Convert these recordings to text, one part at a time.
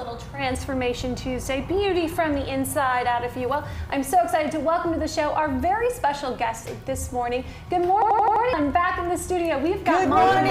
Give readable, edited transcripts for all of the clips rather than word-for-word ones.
little Transformation Tuesday, beauty from the inside out, if you will. I'm so excited to welcome to the show our very special guest this morning. Good morning. I'm back in the studio. We've got morning.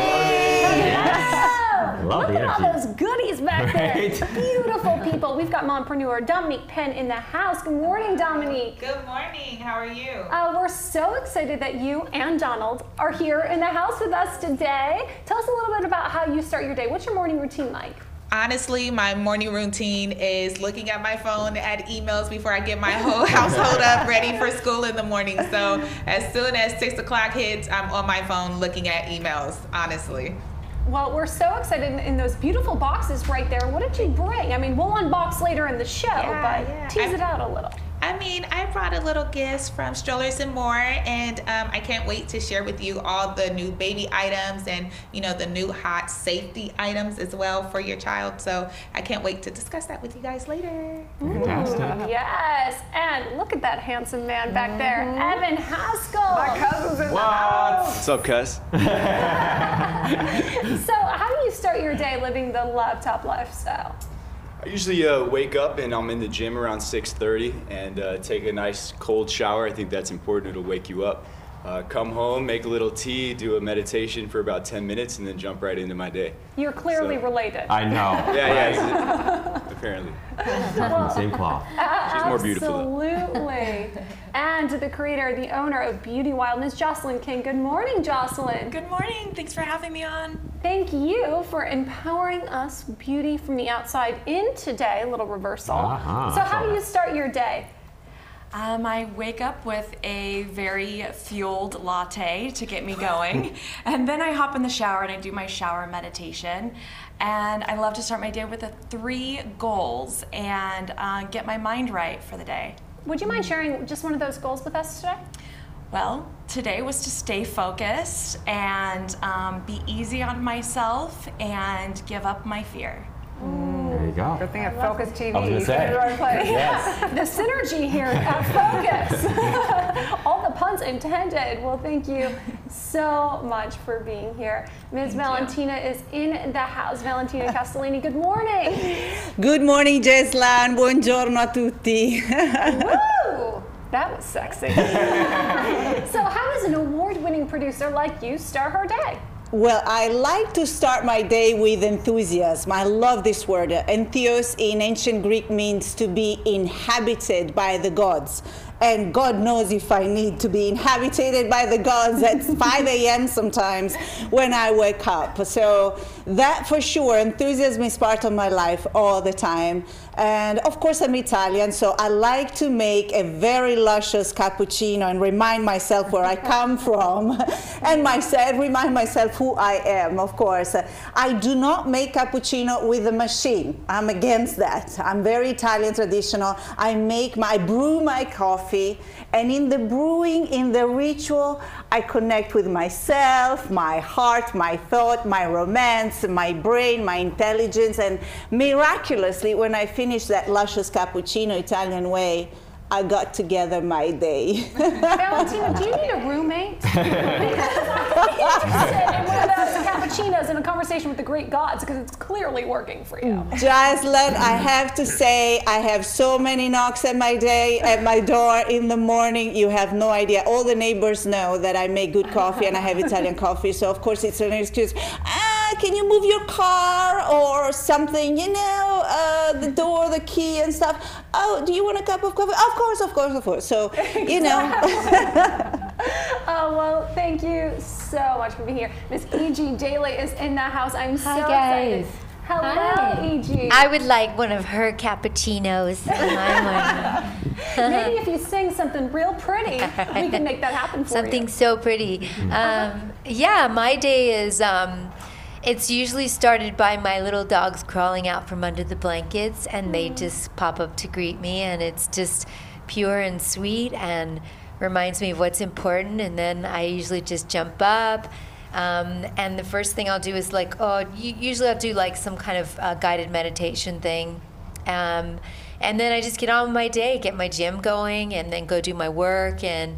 Look at all those goodies back there. Beautiful people. We've got mompreneur Dominique Penn in the house. Good morning, Dominique. Good morning. How are you? We're so excited that you and Donald are here in the house with us today. Tell us a little bit about how you start your day. What's your morning routine like? Honestly, my morning routine is looking at my phone at emails before I get my whole household up ready for school in the morning. So as soon as 6 o'clock hits, I'm on my phone looking at emails, honestly. Well, we're so excited in those beautiful boxes right there. What did you bring? I mean, we'll unbox later in the show, but tease it out a little. I mean, I brought a little gifts from Strollers and More, and I can't wait to share with you all the new baby items and, you know, the new hot safety items as well for your child. So I can't wait to discuss that with you guys later. Fantastic. Yes, and look at that handsome man back there, Evan Haskell. My cousin's in the house. What's up, cuz? So how do you start your day living the laptop lifestyle? I usually wake up and I'm in the gym around 6:30 and take a nice cold shower. I think that's important. It'll wake you up. Come home, make a little tea, do a meditation for about 10 minutes, and then jump right into my day. You're clearly related. I know. Yeah, apparently. Well, same cloth. She's more beautiful though. Absolutely. And the creator, the owner of Beauty Wildness, Jocelyn King. Good morning, Jocelyn. Good morning. Thanks for having me on. Thank you for empowering us beauty from the outside in today. A little reversal. So how do you start your day? I wake up with a very fueled latte to get me going, and then I hop in the shower and I do my shower meditation. And I love to start my day with 3 goals and get my mind right for the day. Would you mind sharing just one of those goals with us today? Well, today was to stay focused and be easy on myself and give up my fear. There you go. Good thing I Focus TV. I was gonna say. Yes. The synergy here at Focus. All the puns intended. Well, thank you so much for being here. Ms. Valentina is in the house. Valentina Castellini, good morning. Good morning, Jeslan. Buongiorno a tutti. Woo! That was sexy. So how does an award-winning producer like you start her day? Well, I like to start my day with enthusiasm. I love this word. Entheos in ancient Greek means to be inhabited by the gods. And God knows if I need to be inhabited by the gods at 5 a.m. sometimes when I wake up. So that for sure, enthusiasm is part of my life all the time. And of course I'm Italian, so I like to make a very luscious cappuccino and remind myself where I come from and remind myself who I am, of course. I do not make cappuccino with a machine. I'm against that. I'm very Italian traditional. I brew my coffee, and in the brewing, in the ritual, I connect with myself, my heart, my thought, my romance, my brain, my intelligence, and miraculously, when I finish that luscious cappuccino Italian way, I got together my day. Valentina, do you need a roommate? Because I'm interested in one of those cappuccinos in a conversation with the Greek gods, because it's clearly working for you. Jocelyn, I have to say, I have so many knocks at my door in the morning. You have no idea. All the neighbors know that I make good coffee and I have Italian coffee. So of course it's an excuse. Can you move your car or something? You know, the door, the key and stuff. Oh, do you want a cup of coffee? Of course, of course, of course. So, you know. Oh, well, thank you so much for being here. Miss E.G. Daly is in the house. I'm so excited. Hello, E.G. I would like one of her cappuccinos in my morning. Maybe if you sing something real pretty, we can make that happen for you. Something so pretty. Yeah, my day is, it's usually started by my little dogs crawling out from under the blankets, and they just pop up to greet me, and it's just pure and sweet and reminds me of what's important. And then I usually just jump up, and the first thing I'll do is usually I'll do like some kind of guided meditation thing, and then I just get on with my day, get my gym going, and then go do my work, and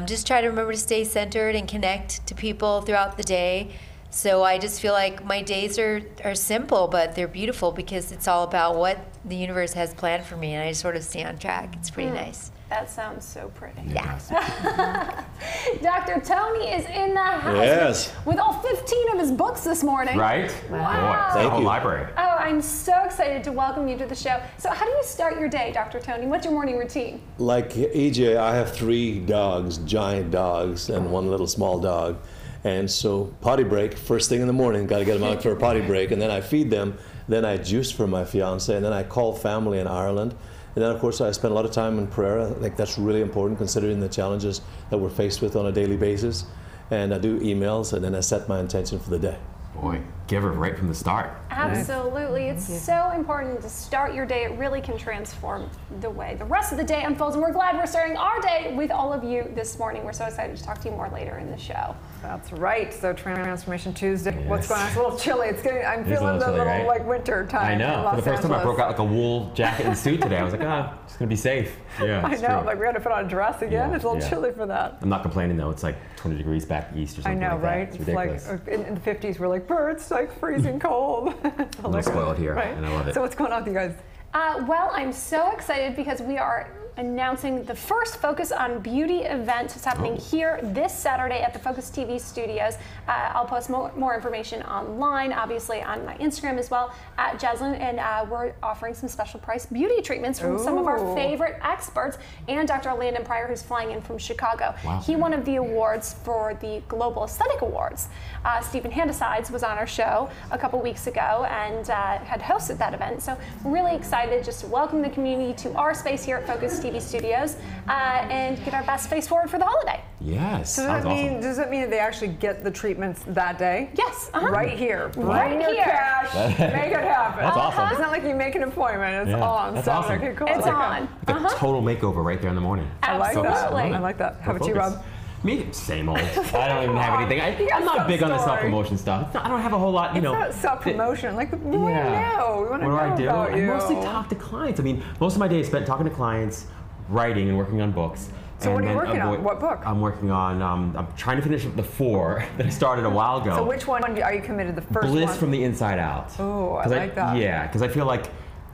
just try to remember to stay centered and connect to people throughout the day. So I just feel like my days are simple, but they're beautiful because it's all about what the universe has planned for me, and I sort of stay on track. It's pretty nice. That sounds so pretty. Yeah. Dr. Tony is in the house Yes. with all 15 of his books this morning. Right? Wow. Boy, it's a whole library. Oh, I'm so excited to welcome you to the show. So how do you start your day, Dr. Tony? What's your morning routine? Like EJ, I have 3 dogs, giant dogs, and 1 little small dog. And so potty break, first thing in the morning, got to get them out for a potty break, and then I feed them, then I juice for my fiance, and then I call family in Ireland. And then, of course, I spend a lot of time in prayer. I think that's really important considering the challenges that we're faced with on a daily basis. And I do emails, and then I set my intention for the day. Boy, give her right from the start. Absolutely. It's so important to start your day. It really can transform the way the rest of the day unfolds. And we're glad we're starting our day with all of you this morning. We're so excited to talk to you more later in the show. That's right. So Transformation Tuesday. Yes. What's going on? It's a little chilly. I'm feeling the chilly, little right? like winter time. I know. In Los For the first time I Angeles. broke out like a wool jacket and suit today. I was like, just gonna be safe. Yeah, I it's know. true. Like we had to put on a dress again. Yeah, It's a little yeah. chilly for that. I'm not complaining though. It's like 20 degrees back east or I something know, like right? that. It's ridiculous. like in the 50s, we're like, it's like freezing cold. I'm a little spoiled here, Right. and I love it. So what's going on with you guys? Well, I'm so excited because we are announcing the first Focus on Beauty event. It's happening here this Saturday at the Focus TV studios. I'll post more information online, obviously on my Instagram as well, at Jaslyn, and we're offering some special price beauty treatments from some of our favorite experts, and Dr. Landon Pryor, who's flying in from Chicago. Wow. He won one of the awards for the Global Aesthetic Awards. Stephen Handasides was on our show a couple weeks ago and had hosted that event. So I'm really excited just to welcome the community to our space here at Focus TV Studios and get our best face forward for the holiday. Yes. So sounds awesome. does that mean that they actually get the treatments that day? Yes. Right here. Right Bring your here. cash. Make it happen. That's awesome. It's not like you make an appointment. It's Yeah, on. that's So, awesome. Okay, cool. It's Okay. on. Like a total makeover right there in the morning. I like Focus. that. Absolutely. I like that. How about you, Focus. Rob? Me, same old. I don't even have anything. I'm not some big on the story. self-promotion stuff. It's not, I don't have a whole lot, It's not self-promotion. Like, we want to know. We want to know What do? about I you. mostly talk to clients. I mean, most of my day is spent talking to clients, writing and working on books. So what are you then working on? What book? I'm working on, I'm trying to finish the 4 that I started a while ago. So which one are you committed? The first Bliss one? from the inside out. Oh, I 'Cause like that. Yeah, because I feel like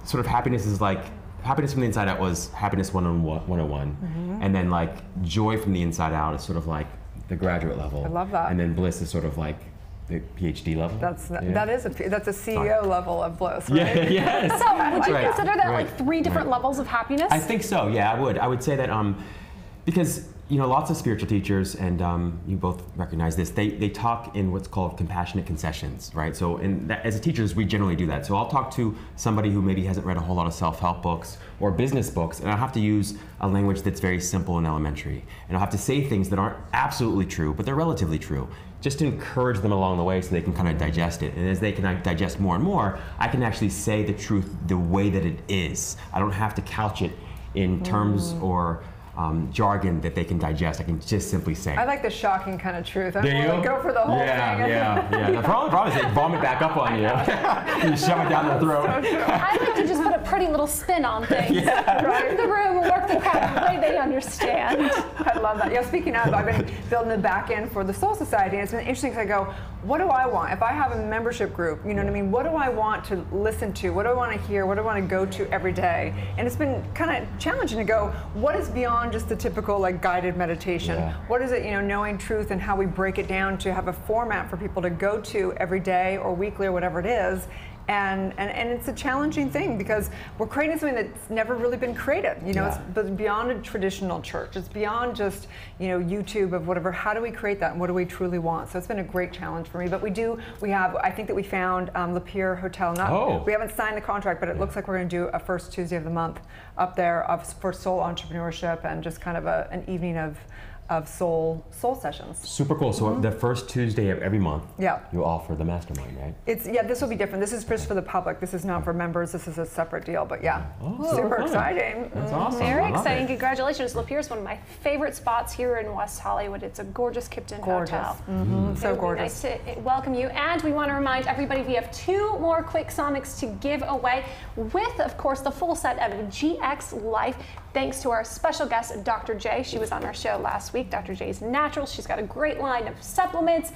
sort of happiness is like, happiness from the inside out was happiness 101. And then like joy from the inside out is sort of like the graduate level. I love that. And then bliss is sort of like the PhD level. That's Yeah. a CEO level of bliss, right? Yeah, yes. So would you Right, consider that right, like 3 different right. levels of happiness? I think so. Yeah, I would. I would say that because lots of spiritual teachers, and you both recognize this. They talk in what's called compassionate concessions, right? So, as teachers, we generally do that. So, I'll talk to somebody who maybe hasn't read a whole lot of self-help books or business books, and I'll have to use a language that's very simple and elementary, and I'll have to say things that aren't absolutely true, but they're relatively true, just to encourage them along the way so they can kind of digest it. And as they can digest more and more, I can actually say the truth the way that it is. I don't have to couch it in terms or jargon that they can digest. I can just simply say it. I like the shocking kind of truth. I Do don't you? want to go for the whole thing. Yeah. The problem is they vomit back up on you. You shove it down their throat. I like to just put a pretty little spin on things. Work the room, work the crowd the way they understand. I love that. Yeah, speaking of, I've been building the back end for the Soul Society, and it's been interesting because I go, what do I want? If I have a membership group, you know what I mean? What do I want to listen to? What do I want to hear? What do I want to go to every day? And it's been kind of challenging to go, what is beyond just the typical like guided meditation? Yeah. What is it, knowing truth and how we break it down to have a format for people to go to every day or weekly or whatever it is. And it's a challenging thing because we're creating something that's never really been created. It's beyond a traditional church. It's beyond just YouTube of whatever. How do we create that and what do we truly want? So it's been a great challenge for me. But I think that we found Lapeer Hotel. We haven't signed the contract, but it looks like we're going to do a first Tuesday of the month up there for soul entrepreneurship and just kind of an evening of soul sessions. Super cool. So the first Tuesday of every month, Yeah. you offer the mastermind, right? This will be different. This is just for the public. This is not for members. This is a separate deal. But yeah, super fun. exciting. That's awesome. Very I love exciting. it. Congratulations. Lapeer is one of my favorite spots here in West Hollywood. It's a gorgeous Kipton hotel. So It would be gorgeous. nice to welcome you. And we want to remind everybody we have 2 more quick Sonics to give away with, of course, the full set of GX Life Thanks to our special guest, Dr. J. She was on our show last week. Dr. J's Natural. She's got a great line of supplements,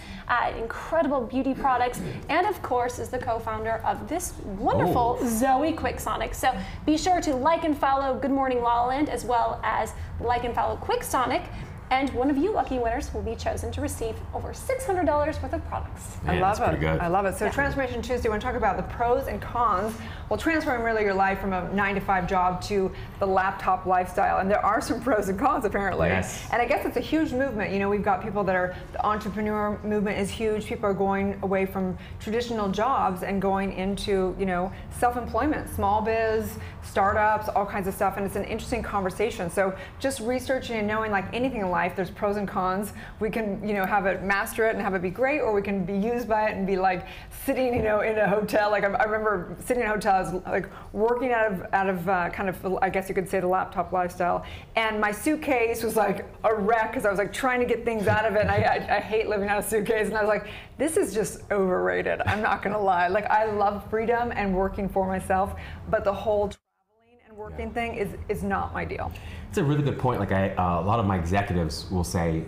incredible beauty products, and of course is the co-founder of this wonderful Zoe Quicksonic. So be sure to like and follow Good Morning LALALAND, as well as like and follow Quicksonic. And one of you lucky winners will be chosen to receive over $600 worth of products. Man, I love that's it. pretty good. I love it. So Transformation Tuesday, we want to talk about the pros and cons. Well, transforming really your life from a 9-to-5 job to the laptop lifestyle. And there are some pros and cons, apparently. Yes. And I guess it's a huge movement. You know, we've got people that are, the entrepreneur movement is huge. People are going away from traditional jobs and going into, you know, self-employment, small biz, startups, all kinds of stuff. And it's an interesting conversation. So just researching and knowing, like anything in life, there's pros and cons. We can, you know, have it, master it and have it be great, or we can be used by it and be like sitting, you know, in a hotel. Like I remember sitting in a hotel, I was like working out of kind of, I guess you could say, the laptop lifestyle. And my suitcase was like a wreck because I was like trying to get things out of it. And I hate living out of a suitcase. And I was like, this is just overrated. I'm not gonna lie. Like I love freedom and working for myself, but the whole traveling and working thing is not my deal. It's a really good point. Like a lot of my executives will say,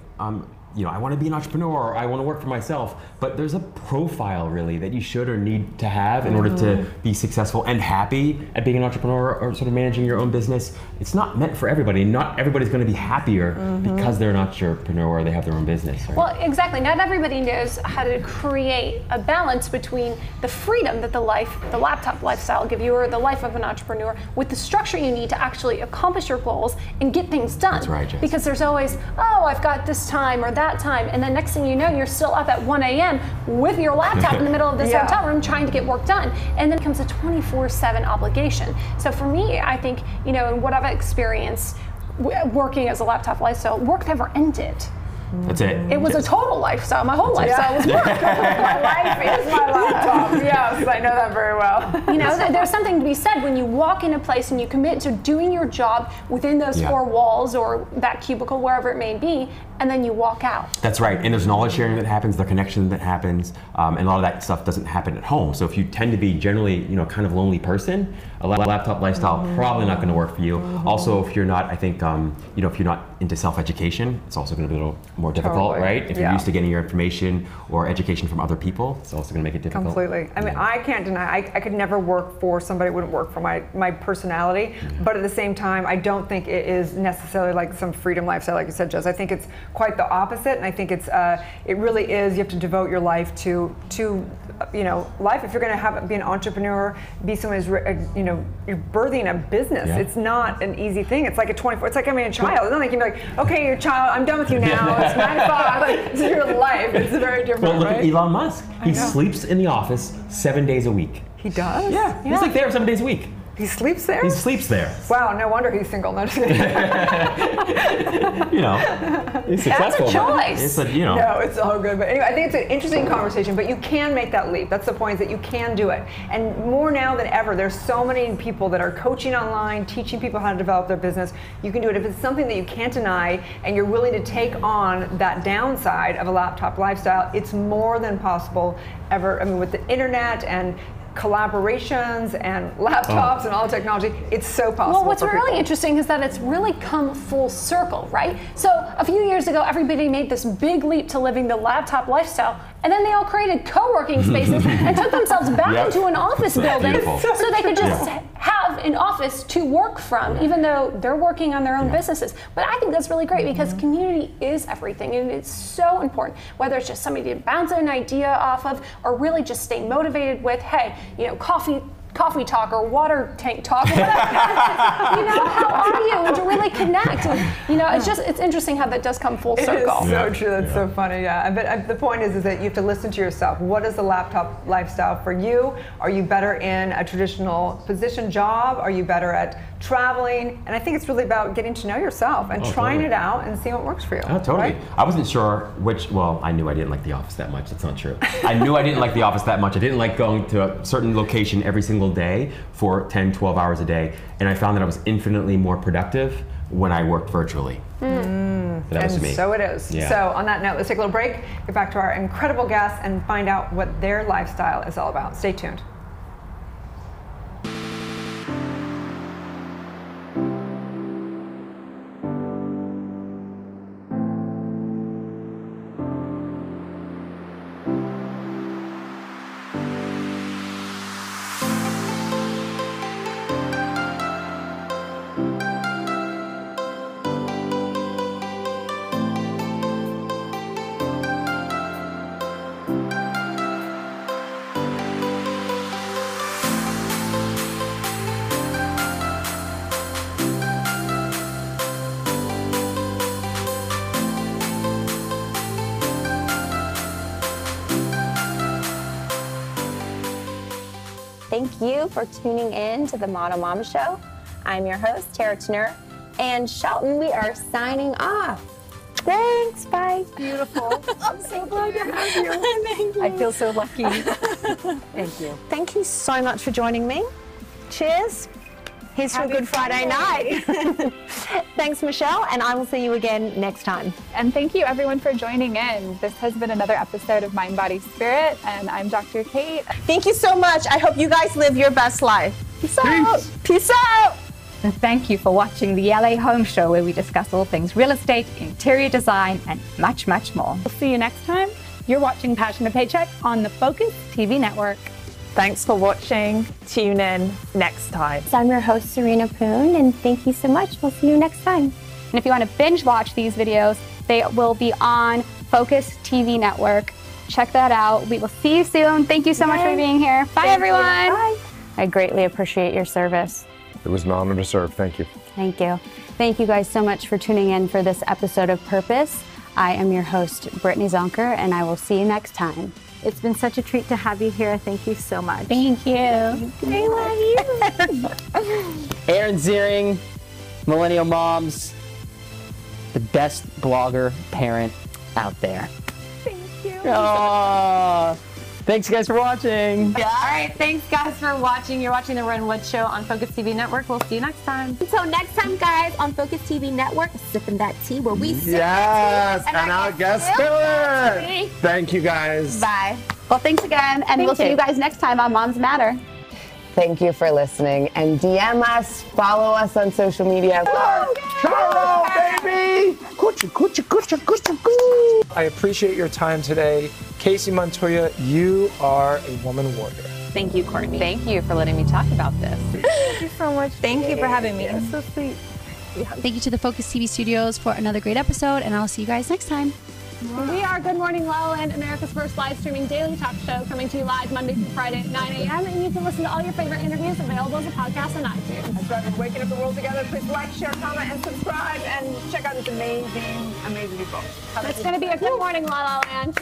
you know, I want to be an entrepreneur, or I want to work for myself, but there's a profile really that you should or need to have in order to be successful and happy at being an entrepreneur or sort of managing your own business. It's not meant for everybody. Not everybody's going to be happier because they're an entrepreneur or they have their own business. Right? Well, exactly. Not everybody knows how to create a balance between the freedom that the laptop lifestyle will give you, or the life of an entrepreneur, with the structure you need to actually accomplish your goals and get things done. That's right, Jess. Because there's always, oh, I've got this time or that time, and then next thing you know, you're still up at 1 a.m. with your laptop in the middle of this hotel room trying to get work done, and then it becomes a 24/7 obligation. So for me, I think, you know, in what I've experienced working as a laptop lifestyle, work never ended. That's it. It was a total lifestyle. My whole lifestyle was work. My life is my laptop. Yes, I know that very well. You know, there's something to be said when you walk in a place and you commit to doing your job within those four walls or that cubicle, wherever it may be, and then you walk out. That's right. And there's knowledge sharing that happens, the connection that happens, and a lot of that stuff doesn't happen at home. So if you tend to be generally, you know, kind of lonely person, a laptop lifestyle probably not going to work for you. Also, if you're not, I think, you know, if you're not into self-education, it's also going to be a little more difficult, right? If you're used to getting your information or education from other people, it's also going to make it difficult. Completely. I mean, I can't deny, I could never work for somebody who wouldn't work for my personality, but at the same time, I don't think it is necessarily like some freedom lifestyle, like you said, Jess. I think it's quite the opposite, and I think it's, it really is, you have to devote your life to you know, life. If you're going to be an entrepreneur, be someone who's, you know, you're birthing a business. It's not an easy thing. It's like it's like having a child. It's not like you can be like, okay, your child, I'm done with you now. It's 9 to 5. Like, it's your life. It's very different. Well, look right? at Elon Musk. He sleeps in the office 7 days a week. He does? Yeah. He's like there 7 days a week. He sleeps there? He sleeps there. Wow, no wonder he's single. No, just kidding. You know, he's successful. That's a choice. It's a, you know. No, it's all good. But anyway, I think it's an interesting conversation, but you can make that leap. That's the point, is that you can do it. And more now than ever, there's so many people that are coaching online, teaching people how to develop their business. You can do it. If it's something that you can't deny and you're willing to take on that downside of a laptop lifestyle, it's more than possible ever. I mean, with the internet and collaborations and laptops and all technology, it's so possible. Well, what's really interesting is that it's really come full circle, right? So a few years ago, everybody made this big leap to living the laptop lifestyle, and then they all created co-working spaces and took themselves back into an office building so they could just have an office to work from, even though they're working on their own businesses. But I think that's really great because community is everything, and it's so important, whether it's just somebody to bounce an idea off of or really just stay motivated with, hey, you know, coffee talk or water tank talk, whatever. You know, how are you? And to really connect. And, you know, it's interesting how that does come full circle. It is so true. That's so funny. Yeah. But the point is that you have to listen to yourself. What is the laptop lifestyle for you? Are you better in a traditional position job? Are you better at traveling? And I think it's really about getting to know yourself and trying it out and seeing what works for you. Oh, totally. Right? I wasn't sure which, well, I knew I didn't like the office that much. That's not true. I knew I didn't like the office that much. I didn't like going to a certain location every single day for 10, 12 hours a day. And I found that I was infinitely more productive when I worked virtually. That was me. So it is. Yeah. So on that note, let's take a little break, get back to our incredible guests, and find out what their lifestyle is all about. Stay tuned. thank you for tuning in to the Model Mama Show. I'm your host, Tara Tenner, and Shelton, we are signing off. Thanks, bye. Beautiful. I'm so glad to have you. Thank you. I feel so lucky. Thank you. Thank you so much for joining me. Cheers. Here's to a good Friday night. Thanks, Michelle, and I will see you again next time. And thank you everyone for joining in. This has been another episode of Mind, Body, Spirit, and I'm Dr. Kate. Thank you so much. I hope you guys live your best life. Peace out. Peace out. And thank you for watching the LA Home Show, where we discuss all things real estate, interior design, and much, much more. We'll see you next time. You're watching Passion to Paycheck on the Focus TV network. Thanks for watching. Tune in next time. So I'm your host, Serena Poon, and thank you so much. We'll see you next time. And if you want to binge watch these videos, they will be on Focus TV network. Check that out. We will see you soon. Thank you so much for being here. Bye, everyone. Bye. I greatly appreciate your service. It was an honor to serve. Thank you. Thank you. Thank you guys so much for tuning in for this episode of Purpose. I am your host, Brittany Zonker, and I will see you next time. It's been such a treat to have you here. Thank you so much. Thank you. I love you. Erin Ziering, Millennial Moms, the best blogger parent out there. Thank you. Aww. Thanks guys for watching. All right, thanks guys for watching. You're watching the Ren Wood Show on Focus TV Network. We'll see you next time. Until next time, guys, on Focus TV Network, sipping that tea where we sip Yes, that tea, and our guest spiller. Thank you guys. Bye. Well, thanks again, and we'll see you guys next time on Moms Matter. Thank you for listening, and DM us, follow us on social media. Charo, baby! Coochie, coochie, coochie, coochie, coo. I appreciate your time today. Casey Montoya, you are a woman warrior. Thank you, Courtney. Thank you for letting me talk about this. Thank you so much. Thank you for having me. It's so sweet. Thank you to the Focus TV studios for another great episode, and I'll see you guys next time. We are Good Morning LALALAND, America's first live streaming daily talk show, coming to you live Monday through Friday at 9 a.m. And you can listen to all your favorite interviews available as a podcast on iTunes. That's right. We're waking up the world together. Please like, share, comment, and subscribe, and check out these amazing, amazing people. It's going to be a Good Morning LALALAND.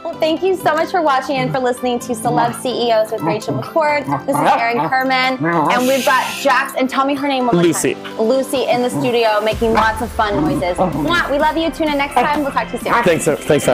Well, thank you so much for watching and for listening to Celeb CEOs with Rachel McCord. This is Erin Kerman, and we've got Jax, and tell me her name one more time. Lucy in the studio making lots of fun noises. Mwah, we love you. Tune in next time. We'll talk to you soon. Thanks, thanks.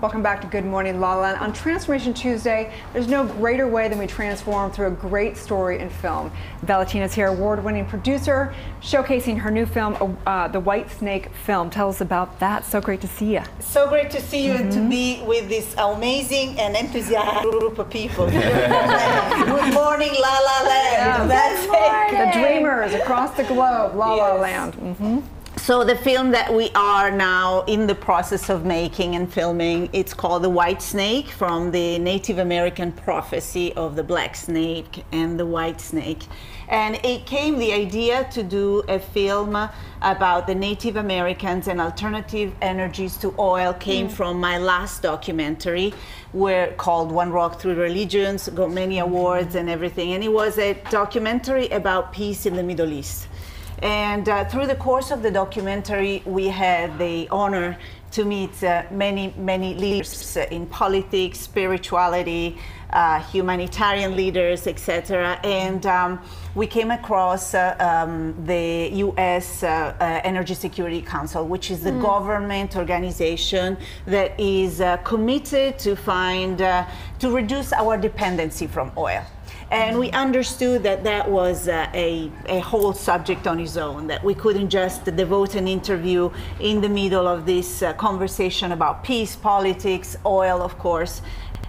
Welcome back to Good Morning LALALAND. On Transformation Tuesday, there's no greater way than we transform through a great story in film. Valentina's here, award-winning producer, showcasing her new film, The White Snake Film. Tell us about that. So great to see you. So great to see you and to be with this amazing and enthusiastic group of people. Good morning, La La Land. That's it. The dreamers across the globe, La La Land. So the film that we are now in the process of making and filming, it's called The White Snake, from the Native American prophecy of the black snake and the white snake. And it came, the idea to do a film about the Native Americans and alternative energies to oil came from my last documentary, called One Rock, Three Religions, got many awards and everything. And it was a documentary about peace in the Middle East. And through the course of the documentary, we had the honor to meet many leaders in politics, spirituality, humanitarian leaders, etc. And we came across the U.S. Energy Security Council, which is the government organization that is committed to to reduce our dependency from oil. And we understood that that was a whole subject on its own, that we couldn't just devote an interview in the middle of this conversation about peace, politics, oil, of course.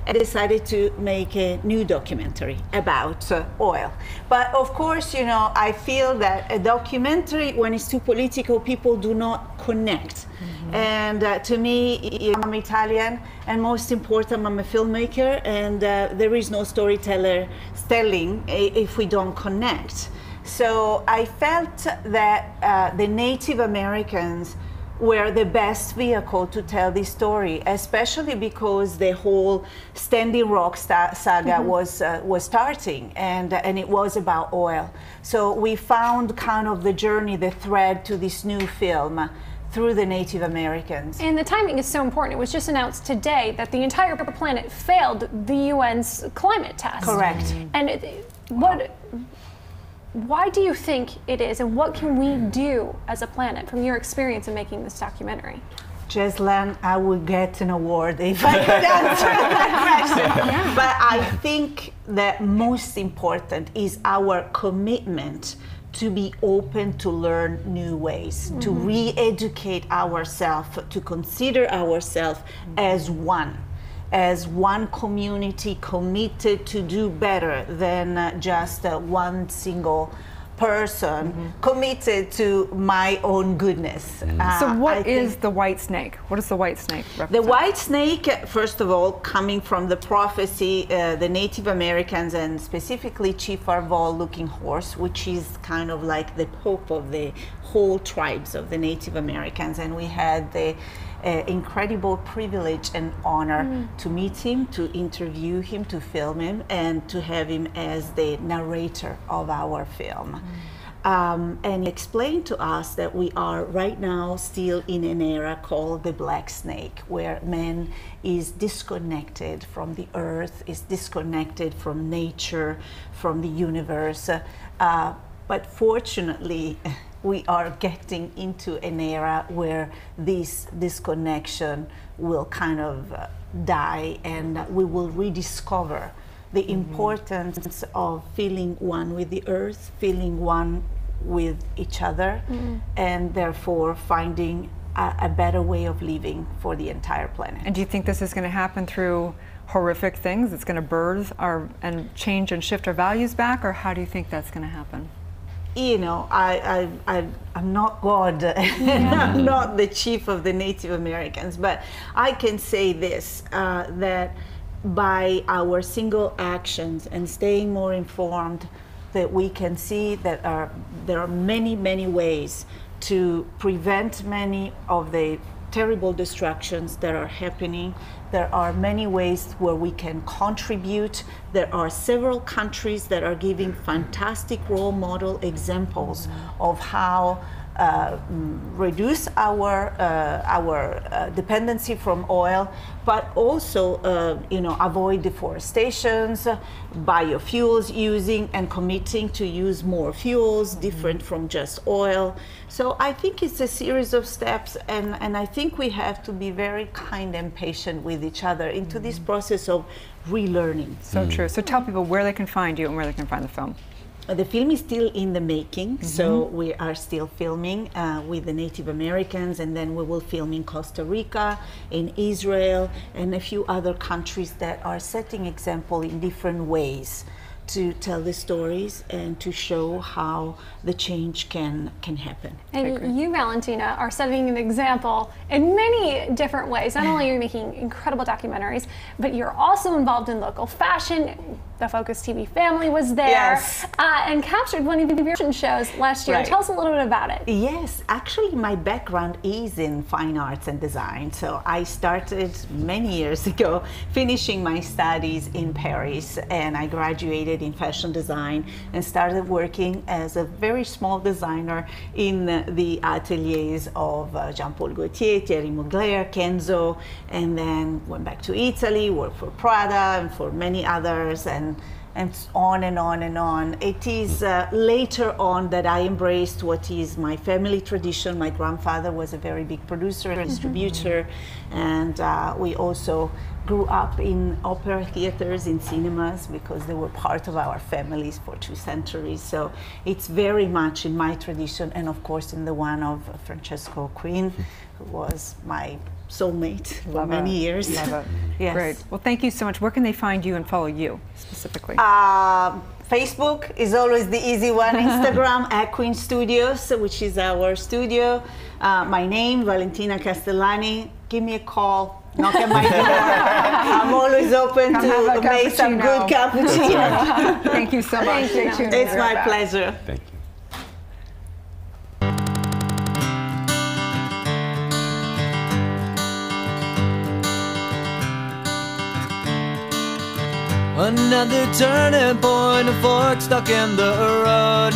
I decided to make a new documentary about oil. But of course, you know, I feel that a documentary, when it's too political, people do not connect. And to me, I'm Italian, and most important, I'm a filmmaker, and there is no storytelling if we don't connect. So I felt that the Native Americans were the best vehicle to tell this story, especially because the whole Standing Rock saga was starting, and it was about oil. So we found kind of the journey, the thread to this new film through the Native Americans. And the timing is so important. It was just announced today that the entire planet failed the UN's climate test. Correct. And why do you think it is, and what can we do as a planet from your experience in making this documentary? Jeslan, I would get an award if I could answer that question. But I think that most important is our commitment to be open to learn new ways, to re-educate ourselves, to consider ourselves as one community committed to do better than just one single person committed to my own goodness. So what is the white snake? What does the white snake represent? The white snake, first of all, coming from the prophecy, the Native Americans, and specifically Chief Arvol looking horse, which is kind of like the pope of the whole tribes of the Native Americans. And we had the incredible privilege and honor to meet him, to interview him, to film him, and to have him as the narrator of our film. And he explained to us that we are right now still in an era called the black snake, where man is disconnected from the earth, is disconnected from nature, from the universe. But fortunately, we are getting into an era where this disconnection will kind of die, and we will rediscover the importance of feeling one with the earth, feeling one with each other, and therefore finding a better way of living for the entire planet. And do you think this is going to happen through horrific things? It's going to birth and change and shift our values back, or how do you think that's going to happen? You know, I'm not God, and I'm not the chief of the Native Americans, but I can say this, that by our single actions and staying more informed, that we can see that there are many, many ways to prevent many of the terrible destructions that are happening. There are many ways where we can contribute. There are several countries that are giving fantastic role model examples of how reduce our dependency from oil, but also avoid deforestations, biofuels using and committing to use more fuels different from just oil. So I think it's a series of steps, and I think we have to be very kind and patient with each other into this process of relearning. So true. So tell people where they can find you and where they can find the film. The film is still in the making, so we are still filming with the Native Americans, and then we will film in Costa Rica, in Israel, and a few other countries that are setting example in different ways to tell the stories and to show how the change can happen. And you, Valentina, are setting an example in many different ways. Not only are you making incredible documentaries, but you're also involved in local fashion. The Focus TV family was there and captured one of your fashion shows last year. Tell us a little bit about it. Yes, actually my background is in fine arts and design. So I started many years ago finishing my studies in Paris, and I graduated in fashion design and started working as a very small designer in the ateliers of Jean-Paul Gaultier, Thierry Mugler, Kenzo, and then went back to Italy, worked for Prada and for many others, and and on and on and on. It is later on that I embraced what is my family tradition. My grandfather was a very big producer and distributor, and we also grew up in opera theaters, in cinemas, because they were part of our families for 2 centuries. So it's very much in my tradition, and of course in the one of Francesco Quinn, who was my soulmate for many years. Love it. Yes. Great. Well, thank you so much. Where can they find you and follow you specifically? Facebook is always the easy one. Instagram at Queen Studios, which is our studio. My name, Valentina Castellani. Give me a call. Knock at my door. I'm always open to make some good cappuccino. Right. Thank you so much. Stay tuned. It's my pleasure. Thank you. Another turning point, a fork stuck in the road.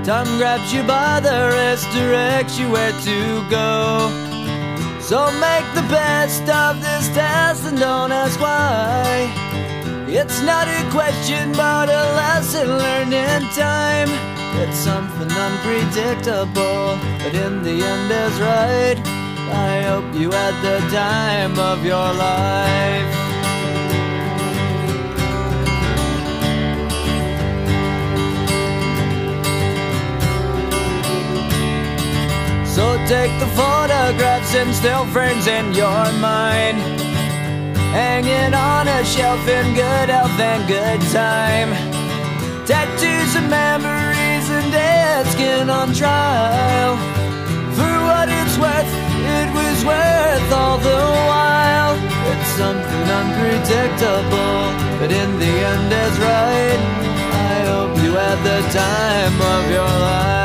Time grabs you by the wrist, directs you where to go. So make the best of this test and don't ask why. It's not a question but a lesson learned in time. It's something unpredictable, but in the end is right. I hope you had the time of your life. So take the photographs and still frames in your mind, hanging on a shelf in good health and good time. Tattoos and memories and dead skin on trial. For what it's worth, it was worth all the while. It's something unpredictable, but in the end is right. I hope you had the time of your life.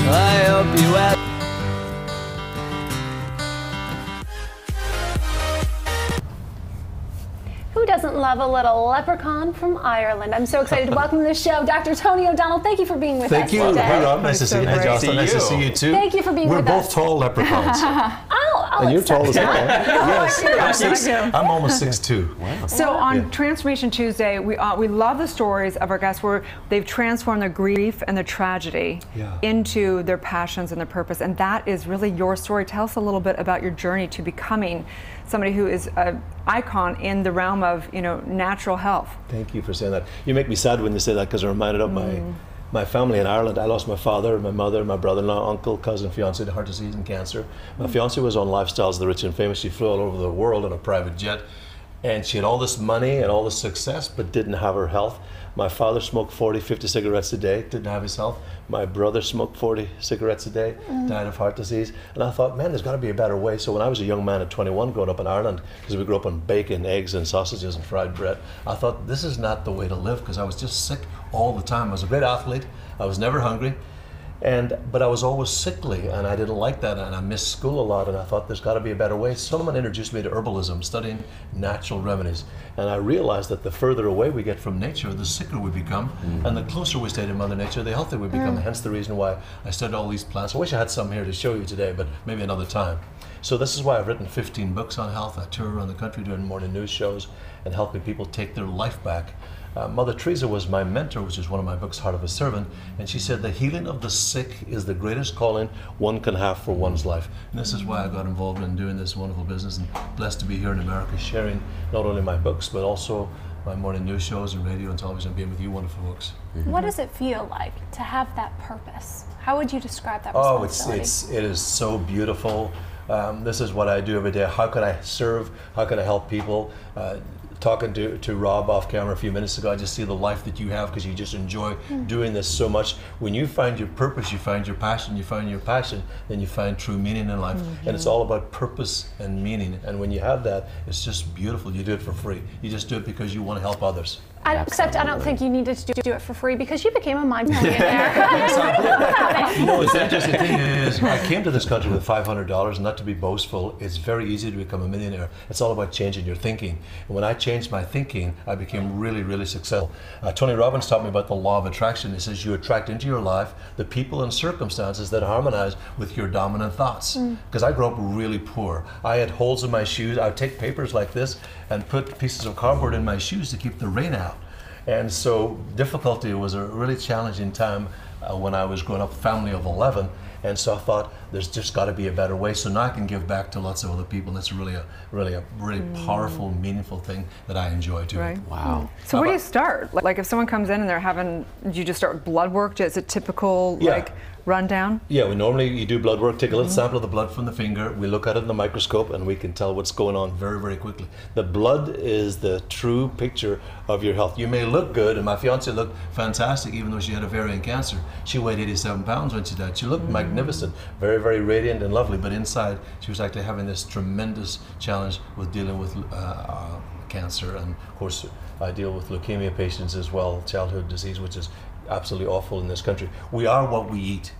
I hope you have. Who doesn't love a little leprechaun from Ireland? I'm so excited to welcome to the show Dr. Tony O'Donnell. Thank you for being with us Thank you. today. Hey, Rob. Nice to see you. Hey, Jocelyn. Nice to see you too. Thank you for being with us. We're both us. tall leprechauns. And you're tall as well. Yes. I'm almost 6'2". Wow. So on Transformation Tuesday, we love the stories of our guests where they've transformed their grief and their tragedy into their passions and their purpose, and that is really your story. Tell us a little bit about your journey to becoming somebody who is an icon in the realm of natural health. Thank you for saying that. You make me sad when you say that, because I'm reminded of my family in Ireland. I lost my father, my mother, my brother-in-law, uncle, cousin, fiance to heart disease and cancer. My fiance was on Lifestyles of the Rich and Famous. She flew all over the world on a private jet, and she had all this money and all this success, but didn't have her health. My father smoked 40, 50 cigarettes a day, didn't have his health. My brother smoked 40 cigarettes a day, died of heart disease. And I thought, man, there's got to be a better way. So when I was a young man at 21 growing up in Ireland, because we grew up on bacon, eggs, and sausages and fried bread, I thought this is not the way to live, because I was just sick all the time. I was a great athlete. I was never hungry. But I was always sickly, and I didn't like that, and I missed school a lot, and I thought there's got to be a better way. Someone introduced me to herbalism, studying natural remedies, and I realized that the further away we get from nature, the sicker we become, and the closer we stay to Mother Nature, the healthier we become, hence the reason why I studied all these plants. I wish I had some here to show you today, but maybe another time. So this is why I've written 15 books on health. I tour around the country doing morning news shows and helping people take their life back. Mother Teresa was my mentor, which is one of my books, Heart of a Servant, and she said the healing of the sick is the greatest calling one can have for one's life. And this is why I got involved in doing this wonderful business, and blessed to be here in America sharing not only my books, but also my morning news shows and radio and television, being with you wonderful folks. What does it feel like to have that purpose? How would you describe that responsibility? It is so beautiful. This is what I do every day. How can I serve? How can I help people? Talking to Rob off camera a few minutes ago, I just see the life that you have, because you just enjoy doing this so much. When you find your purpose, you find your passion, then you find true meaning in life. And it's all about purpose and meaning. And when you have that, it's just beautiful. You do it for free. You just do it because you want to help others. Except I don't think you needed to do it for free because you became a millionaire. You know, the interesting thing is, I came to this country with $500, not to be boastful. It's very easy to become a millionaire. It's all about changing your thinking. And when I changed my thinking, I became really, really successful. Tony Robbins taught me about the law of attraction. He says you attract into your life the people and circumstances that harmonize with your dominant thoughts. Because I grew up really poor. I had holes in my shoes. I would take papers like this and put pieces of cardboard in my shoes to keep the rain out. And so difficulty was a really challenging time when I was growing up, a family of 11. And so I thought, there's just got to be a better way. So now I can give back to lots of other people. That's really a powerful, meaningful thing that I enjoy doing. Right. Wow. So where do you start? Like if someone comes in and they're having, do you just start with blood work? Is it typical like rundown? Yeah, you do blood work, take a little sample of the blood from the finger, we look at it in the microscope and we can tell what's going on very, very quickly. The blood is the true picture of your health. You may look good, and my fiance looked fantastic even though she had ovarian cancer. She weighed 87 pounds when she died. She looked magnificent, very, very radiant and lovely, but inside she was actually having this tremendous challenge with dealing with cancer. And of course I deal with leukemia patients as well, childhood disease, which is absolutely awful in this country. We are what we eat.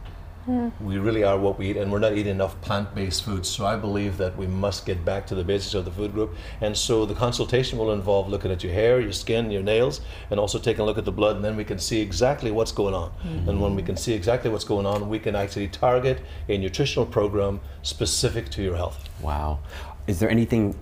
We really are what we eat, and we're not eating enough plant-based foods. So I believe that we must get back to the basics of the food group. And so the consultation will involve looking at your hair, your skin, your nails, and also taking a look at the blood, and then we can see exactly what's going on. And when we can see exactly what's going on, we can actually target a nutritional program specific to your health. Wow. Is there anything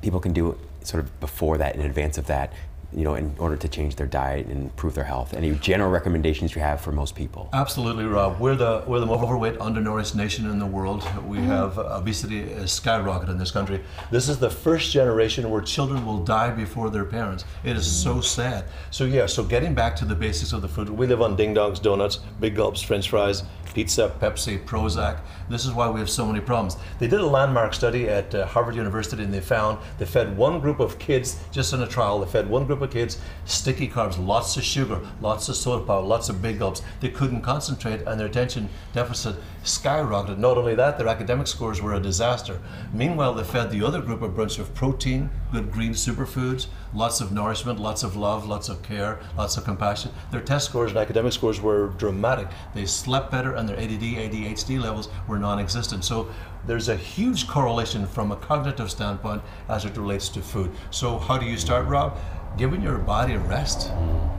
people can do sort of before that, in advance of that, you know, in order to change their diet and improve their health? Any general recommendations you have for most people? Absolutely, Rob. We're the most overweight, undernourished nation in the world. We have obesity is skyrocketed in this country. This is the first generation where children will die before their parents. It is so sad. So getting back to the basics of the food. We live on ding dongs, donuts, big gulps, French fries, pizza, Pepsi, Prozac. This is why we have so many problems. They did a landmark study at Harvard University, and they fed one group of kids, just in a trial, they fed one group of kids sticky carbs, lots of sugar, lots of soda powder, lots of big gulps. They couldn't concentrate, and their attention deficit skyrocketed. Not only that, their academic scores were a disaster. Meanwhile, they fed the other group a bunch of protein, good green superfoods, lots of nourishment, lots of love, lots of care, lots of compassion. Their test scores and academic scores were dramatic. They slept better, and their ADD, ADHD levels were non-existent. So there's a huge correlation from a cognitive standpoint as it relates to food. So how do you start, Rob? Giving your body a rest.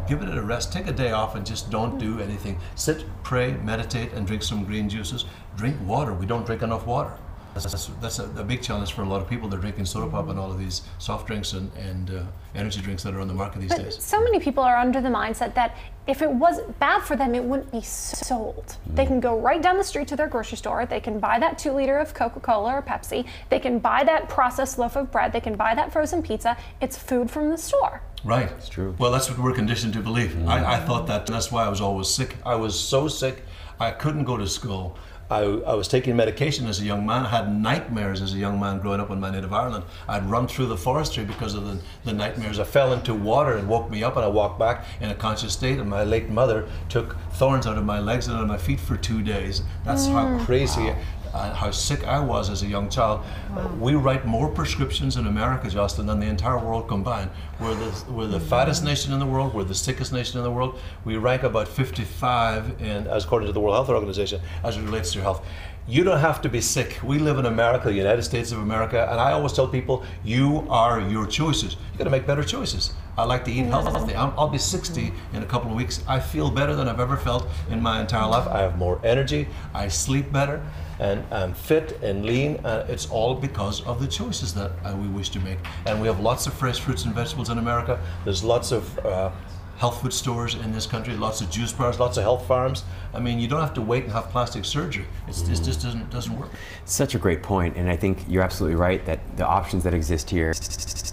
Give it a rest. Take a day off and just don't do anything. Sit, pray, meditate, and drink some green juices. Drink water. We don't drink enough water. That's a big challenge for a lot of people. They're drinking soda pop and all of these soft drinks and energy drinks that are on the market these days. So many people are under the mindset that if it was bad for them, it wouldn't be sold. They can go right down the street to their grocery store. They can buy that 2 liter of Coca-Cola or Pepsi. They can buy that processed loaf of bread. They can buy that frozen pizza. It's food from the store. Right. It's true. Well, that's what we're conditioned to believe. I thought that. That's why I was always sick. I was so sick, I couldn't go to school. I was taking medication as a young man. I had nightmares as a young man growing up in my native Ireland. I'd run through the forestry because of the nightmares. I fell into water and woke me up, and I walked back in a conscious state, and my late mother took thorns out of my legs and out of my feet for 2 days. That's how crazy, how sick I was as a young child. We write more prescriptions in America, Jocelyn, than the entire world combined. We're the fattest nation in the world. We're the sickest nation in the world. We rank about 55, as according to the World Health Organization, as it relates to your health. You don't have to be sick. We live in America, the United States of America, and I always tell people, you are your choices. You got to make better choices. I like to eat healthy. I'll be 60 in a couple of weeks. I feel better than I've ever felt in my entire life. I have more energy. I sleep better, and I'm fit and lean. It's all because of the choices that we wish to make. And we have lots of fresh fruits and vegetables in America. There's lots of health food stores in this country, lots of juice bars, lots of health farms. I mean, you don't have to wait and have plastic surgery. It just doesn't work. Such a great point, and I think you're absolutely right that the options that exist here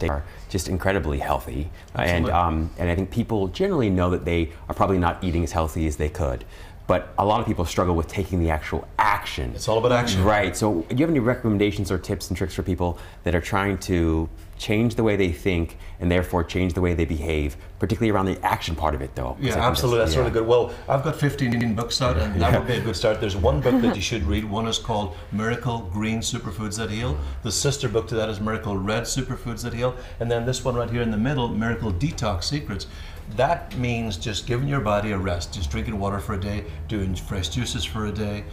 are just incredibly healthy. And I think people generally know that they are probably not eating as healthy as they could. But a lot of people struggle with taking the actual action. It's all about action. Right. So do you have any recommendations or tips and tricks for people that are trying to change the way they think, and therefore change the way they behave, particularly around the action part of it, though. Yeah, absolutely. That's really good. Well, I've got 15 books out, and that would be a good start. There's one book that you should read. One is called Miracle Green Superfoods That Heal. The sister book to that is Miracle Red Superfoods That Heal. And then this one right here in the middle, Miracle Detox Secrets. That means just giving your body a rest, just drinking water for a day, doing fresh juices for a day,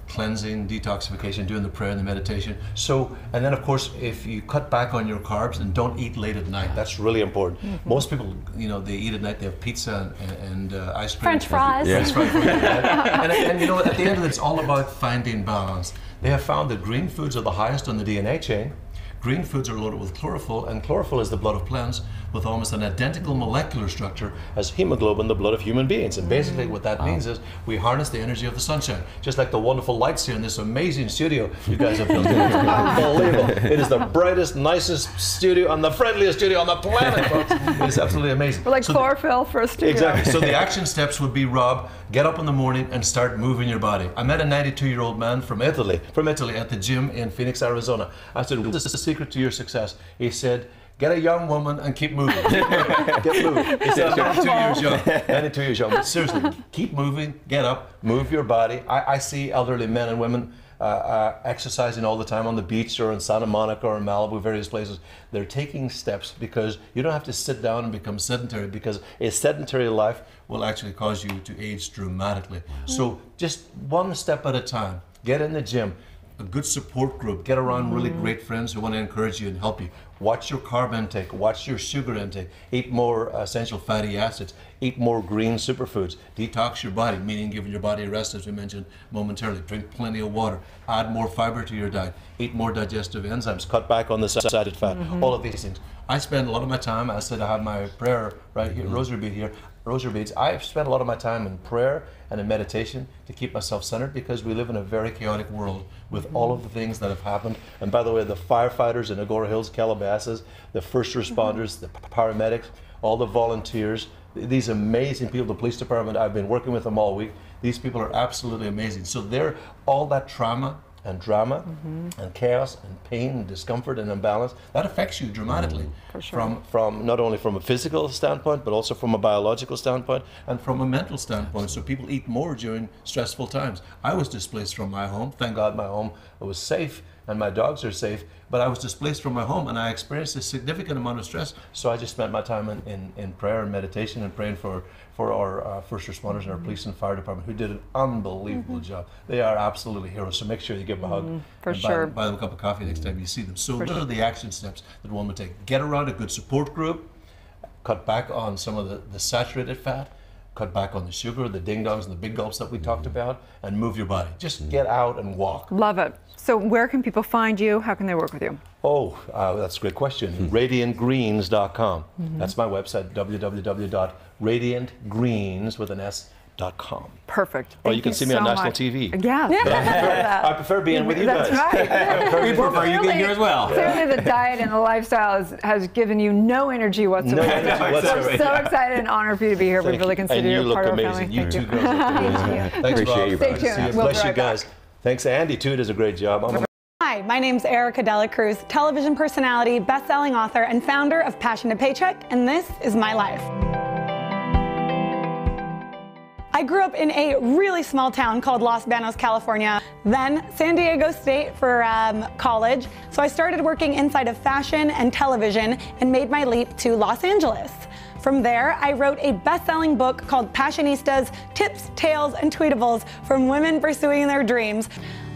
cleansing, detoxification, doing the prayer and the meditation. So, and then of course, if you cut back on your carbs and don't eat late at night, that's really important. Most people, you know, they eat at night, they have pizza and ice cream. French fries. French fries. And you know, at the end of it, it's all about finding balance. They have found that green foods are the highest on the DNA chain. Green foods are loaded with chlorophyll, and chlorophyll is the blood of plants with almost an identical molecular structure as hemoglobin, the blood of human beings. And basically what that means is we harness the energy of the sunshine, just like the wonderful lights here in this amazing studio you guys have built. It's unbelievable. It is the brightest, nicest studio and the friendliest studio on the planet, folks. It is absolutely amazing. We're like chlorophyll for a studio. Exactly. So the action steps would be, Rob, get up in the morning and start moving your body. I met a 92-year-old man from Italy at the gym in Phoenix, Arizona. I said, what's the secret to your success? He said, get a young woman and keep moving. Get moving. He said, 92 years young. 92 years young. But seriously, keep moving, get up, move your body. I see elderly men and women exercising all the time on the beach or in Santa Monica or in Malibu, various places. They're taking steps because you don't have to sit down and become sedentary, because a sedentary life will actually cause you to age dramatically. So just one step at a time. Get in the gym, a good support group, get around really great friends who want to encourage you and help you. Watch your carb intake, watch your sugar intake, eat more essential fatty acids, eat more green superfoods, detox your body, meaning giving your body a rest, as we mentioned momentarily. Drink plenty of water, add more fiber to your diet, eat more digestive enzymes, cut back on the saturated fat, all of these things. I spend a lot of my time, I said I have my prayer right here, rosary bead here, rosary beads. I've spent a lot of my time in prayer and in meditation to keep myself centered, because we live in a very chaotic world with all of the things that have happened. And by the way, the firefighters in Agora Hills, Calabasas, the first responders, the paramedics, all the volunteers, these amazing people, the police department, I've been working with them all week. These people are absolutely amazing. So they're all that trauma and drama and chaos and pain and discomfort and imbalance, that affects you dramatically. For sure. From not only from a physical standpoint, but also from a biological standpoint and from a mental standpoint. So people eat more during stressful times. I was displaced from my home. Thank God my home was safe and my dogs are safe, but I was displaced from my home and I experienced a significant amount of stress. So I just spent my time in prayer and meditation and praying for our first responders and our police and fire department, who did an unbelievable job. They are absolutely heroes. So make sure you give them a hug. For sure. Buy them a cup of coffee next time you see them. So what are the action steps that one would take? Get around a good support group, cut back on some of the saturated fat, cut back on the sugar, the ding-dongs and the big gulps that we talked about, and move your body. Just get out and walk. Love it. So where can people find you? How can they work with you? Oh, that's a great question. RadiantGreens.com. That's my website, www.radiantgreens.com. Perfect. Or you can see me on national TV. Yeah. I prefer being with you guys. That's right. We prefer you being here as well. Clearly the diet and the lifestyle has given you no energy whatsoever. No energy whatsoever. We're so excited and honored for you to be here. We really consider you part of our family. And you look amazing. You two girls look amazing. Thanks, Appreciate you. Rob. Stay tuned. Bless you guys. Thanks, Andy, too. Does a great job. Hi, my name's Erica Dela Cruz, television personality, best-selling author, and founder of Passion to Paycheck, and this is my life. I grew up in a really small town called Los Banos, California, then San Diego State for college. So I started working inside of fashion and television and made my leap to Los Angeles. From there, I wrote a best-selling book called Passionistas, Tips, Tales, and Tweetables from Women Pursuing Their Dreams.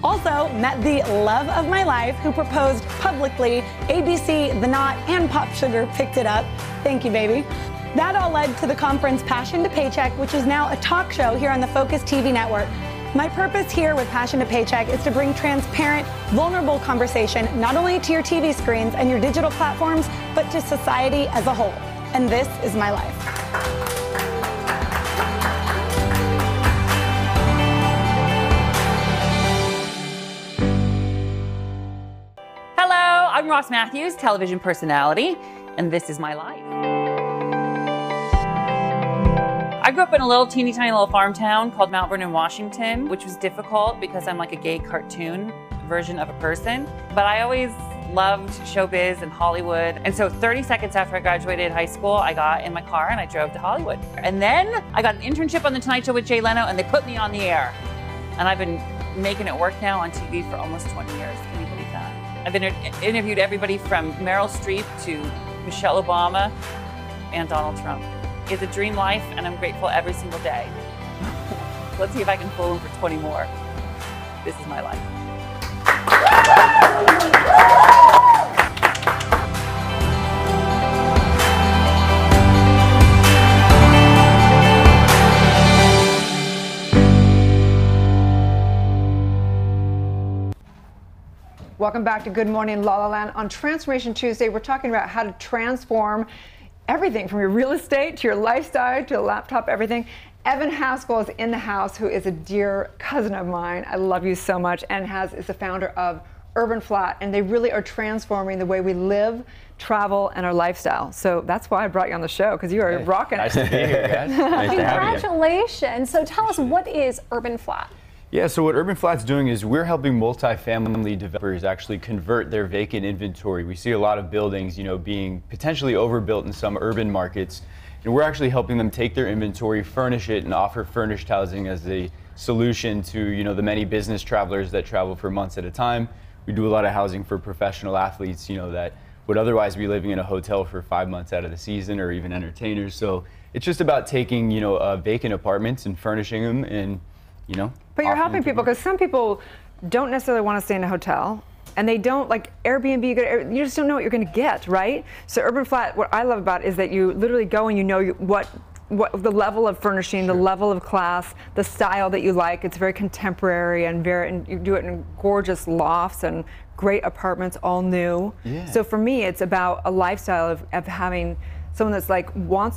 Also met the love of my life, who proposed publicly. ABC, The Knot, and Pop Sugar picked it up. Thank you, baby. That all led to the conference Passion to Paycheck, which is now a talk show here on the Focus TV network. My purpose here with Passion to Paycheck is to bring transparent, vulnerable conversation not only to your TV screens and your digital platforms, but to society as a whole. And this is my life. Hello, I'm Ross Matthews, television personality, and this is my life. I grew up in a little teeny tiny little farm town called Mount Vernon, Washington, which was difficult because I'm like a gay cartoon version of a person. But I always loved showbiz and Hollywood. And so 30 seconds after I graduated high school, I got in my car and I drove to Hollywood. And then I got an internship on The Tonight Show with Jay Leno, and they put me on the air. And I've been making it work now on TV for almost 20 years. Can you believe that? I've interviewed everybody from Meryl Streep to Michelle Obama and Donald Trump. It's a dream life, and I'm grateful every single day. Let's see if I can fool them for 20 more. This is my life. Welcome back to Good Morning La La Land. On Transformation Tuesday, we're talking about how to transform everything from your real estate to your lifestyle to your laptop, everything. Evan Haskell is in the house, who is a dear cousin of mine. I love you so much, and is the founder of Urban Flat, and they really are transforming the way we live, travel, and our lifestyle. So that's why I brought you on the show, because you are rocking it. Nice to be here, guys. Nice to have you. Congratulations. So tell us, what is Urban Flat? Yeah, so what Urban Flat's doing is we're helping multifamily developers actually convert their vacant inventory. We see a lot of buildings, being potentially overbuilt in some urban markets, and we're actually helping them take their inventory, furnish it, and offer furnished housing as a solution to, the many business travelers that travel for months at a time. We do a lot of housing for professional athletes, that would otherwise be living in a hotel for 5 months out of the season, or even entertainers. So it's just about taking, vacant apartments and furnishing them, and But you're helping people, because some people don't necessarily want to stay in a hotel, and they don't, like Airbnb, you just don't know what you're going to get, right? So Urban Flat, what I love about it is that you literally go and you know what the level of furnishing, the level of class, the style that you like. It's very contemporary, and you do it in gorgeous lofts and great apartments, all new. Yeah. So for me, it's about a lifestyle of having someone that's like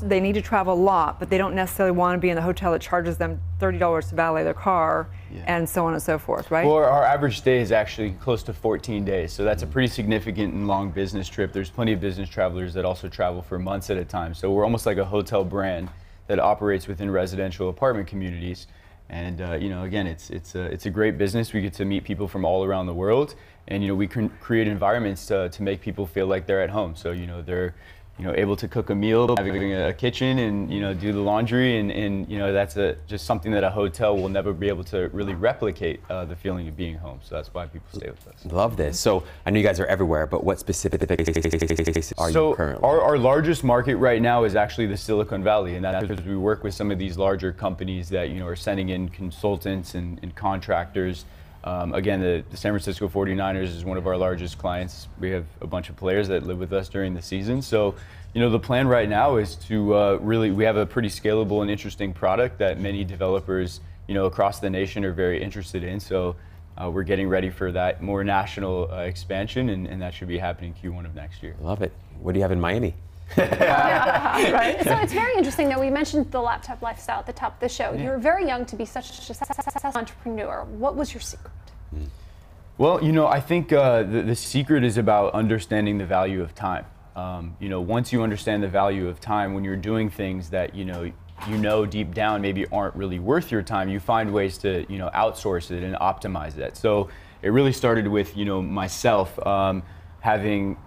they need to travel a lot, but they don't necessarily want to be in the hotel that charges them $30 to valet their car, and so on and so forth, right? Well, our average stay is actually close to 14 days, so that's a pretty significant and long business trip. There's plenty of business travelers that also travel for months at a time, so we're almost like a hotel brand that operates within residential apartment communities. And again, it's a great business. We get to meet people from all around the world, and we can create environments to make people feel like they're at home. So they're able to cook a meal, having a kitchen, and do the laundry, and that's just something that a hotel will never be able to really replicate, the feeling of being home. So that's why people stay with us. Love this. So I know you guys are everywhere, but what specific are you currently? So our largest market right now is actually the Silicon Valley, and that's because we work with some of these larger companies that are sending in consultants and contractors. Again, the San Francisco 49ers is one of our largest clients. We have a bunch of players that live with us during the season. So, the plan right now is to we have a pretty scalable and interesting product that many developers, across the nation are very interested in. So we're getting ready for that more national expansion, and that should be happening Q1 of next year. Love it. What do you have in Miami? Right. So it's very interesting that we mentioned the laptop lifestyle at the top of the show. You're very young to be such a successful entrepreneur. What was your secret? Well, I think the secret is about understanding the value of time. Once you understand the value of time, when you're doing things that deep down maybe aren't really worth your time, you find ways to outsource it and optimize that. So it really started with myself having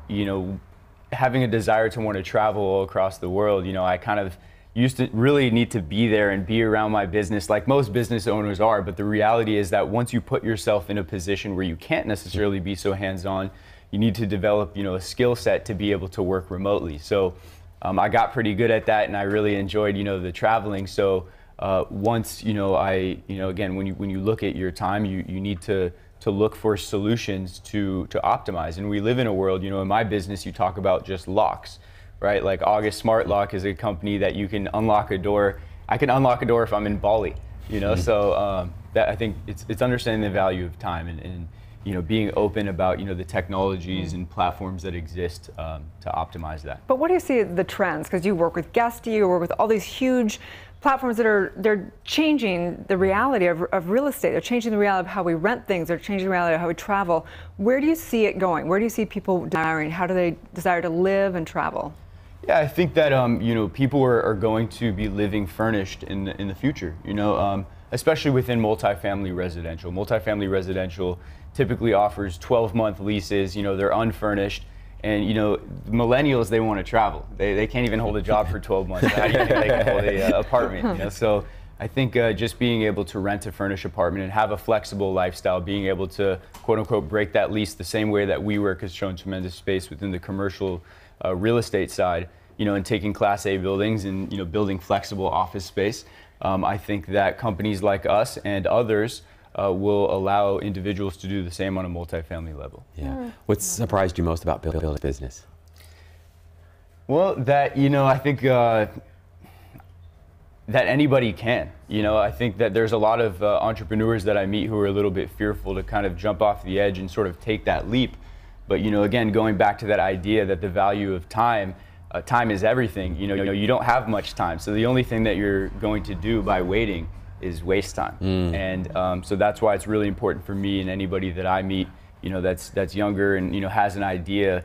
a desire to want to travel all across the world. I kind of used to really need to be there and be around my business like most business owners are, but the reality is that once you put yourself in a position where you can't necessarily be so hands-on, you need to develop a skill set to be able to work remotely. So I got pretty good at that, and I really enjoyed the traveling. So once again, when you look at your time, you need to look for solutions to optimize. And we live in a world, in my business, you talk about just locks, right? Like August Smart Lock is a company that you can unlock a door. I can unlock a door if I'm in Bali, So that I think it's understanding the value of time and being open about the technologies and platforms that exist to optimize that. But what do you see the trends? Because you work with Guesty, you work with all these huge platforms that they're changing the reality of real estate. They're changing the reality of how we rent things. They're changing the reality of how we travel. Where do you see it going? Where do you see people desiring? How do they desire to live and travel? Yeah, I think that people are going to be living furnished in the future. Especially within multifamily residential. Multifamily residential typically offers 12-month leases. You know, they're unfurnished. And you know, millennials, they want to travel. They can't even hold a job for 12 months. How do you think they can hold a apartment? You know, so I think just being able to rent a furnished apartment and have a flexible lifestyle, being able to quote unquote break that lease the same way that WeWork has shown tremendous space within the commercial real estate side, you know, and taking Class A buildings and, you know, building flexible office space. I think that companies like us and others will allow individuals to do the same on a multifamily level. Yeah. What surprised you most about building a business? Well, that, you know, I think that anybody can. You know, I think that there's a lot of entrepreneurs that I meet who are a little bit fearful to kind of jump off the edge and sort of take that leap. But, you know, again, going back to that idea that the value of time, time is everything. You know, you don't have much time. So the only thing that you're going to do by waiting is waste time. And so that's why it's really important for me and anybody that I meet, you know, that's younger and, you know, has an idea.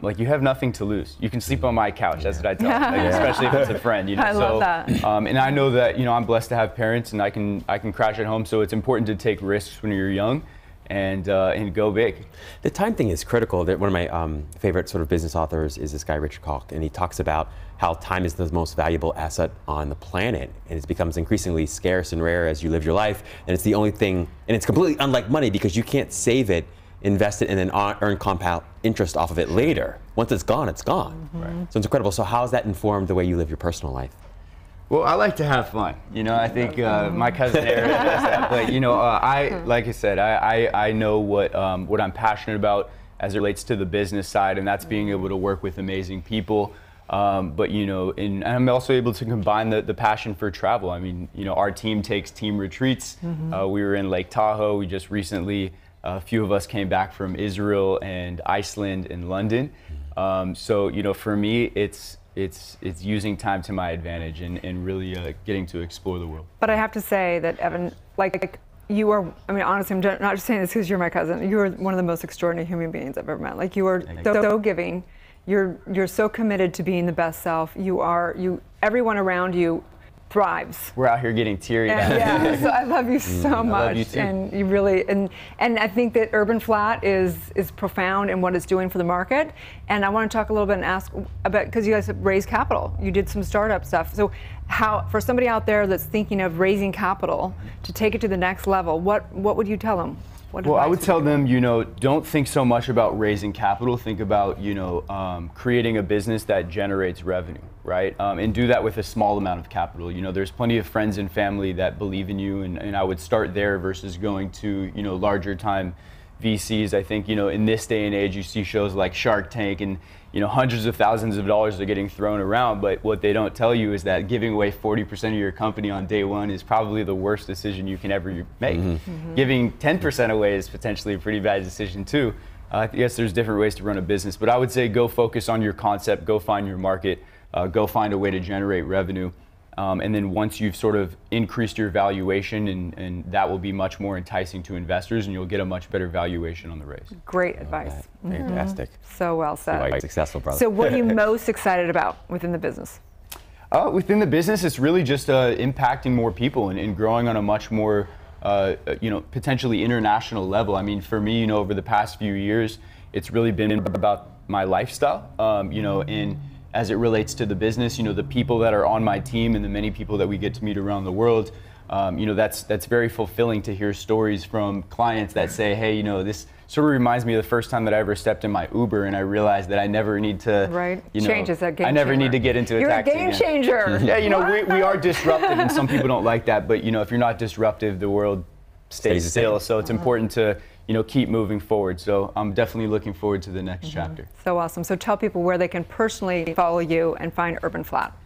Like, you have nothing to lose. You can sleep on my couch. That's what I tell them, like, especially if it's a friend. You know, I love that. And I know that, you know, I'm blessed to have parents and I can crash at home. So it's important to take risks when you're young and go big. The time thing is critical. One of my favorite sort of business authors is this guy, Richard Koch, and he talks about how time is the most valuable asset on the planet, and it becomes increasingly scarce and rare as you live your life, and it's the only thing, and it's completely unlike money because you can't save it, invest it, and then earn compound interest off of it later. Once it's gone, it's gone. Right. So it's incredible. So how has that informed the way you live your personal life? Well, I like to have fun. You know, I think my cousin Erin does that. But, you know, like I said, I know what I'm passionate about as it relates to the business side, and that's being able to work with amazing people. But, you know, and I'm also able to combine the passion for travel. I mean, you know, our team takes team retreats. We were in Lake Tahoe. We just recently, a few of us came back from Israel and Iceland and London. So, you know, for me, it's using time to my advantage and really getting to explore the world. But I have to say that, Evan, like you are, I mean, honestly, I'm not just saying this because you're my cousin. You are one of the most extraordinary human beings I've ever met. Like, you are so giving. You're so committed to being the best self. Everyone around you thrives. We're out here getting teary-eyed. Yeah, so I love you so much. I love you too. And you really, and I think that Urban Flat is profound in what it's doing for the market. And I want to talk a little bit and ask about, because you guys have raised capital. You did some startup stuff. So how, for somebody out there that's thinking of raising capital to take it to the next level, what would you tell them? Well, I would tell them, you know, don't think so much about raising capital. Think about, you know, creating a business that generates revenue, right? And do that with a small amount of capital. You know, there's plenty of friends and family that believe in you, and I would start there versus going to, you know, larger time VCs. I think, you know, in this day and age, you see shows like Shark Tank and, you know, hundreds of thousands of dollars are getting thrown around, but what they don't tell you is that giving away 40% of your company on day one is probably the worst decision you can ever make. Giving 10% away is potentially a pretty bad decision too. Yes, there's different ways to run a business, but I would say go focus on your concept, go find your market, go find a way to generate revenue. And then once you've sort of increased your valuation, and that will be much more enticing to investors, and you'll get a much better valuation on the raise. Great advice. Fantastic. So well said. Successful, brother. So what are you most excited about within the business? Within the business, it's really just impacting more people and growing on a much more, you know, potentially international level. I mean, for me, you know, over the past few years, it's really been about my lifestyle, you know, and as it relates to the business, you know, the people that are on my team and the many people that we get to meet around the world, you know, that's very fulfilling to hear stories from clients that say, hey, you know, this sort of reminds me of the first time that I ever stepped in my Uber and I realized that I never need to, you know, changes that game I never changer. need to get into a You're taxi a game again. changer. Yeah, you know, we are disruptive and some people don't like that, but you know, if you're not disruptive, the world stays still. So it's important to, you know, keep moving forward. So I'm definitely looking forward to the next chapter. So awesome. So tell people where they can personally follow you and find Urban Flat.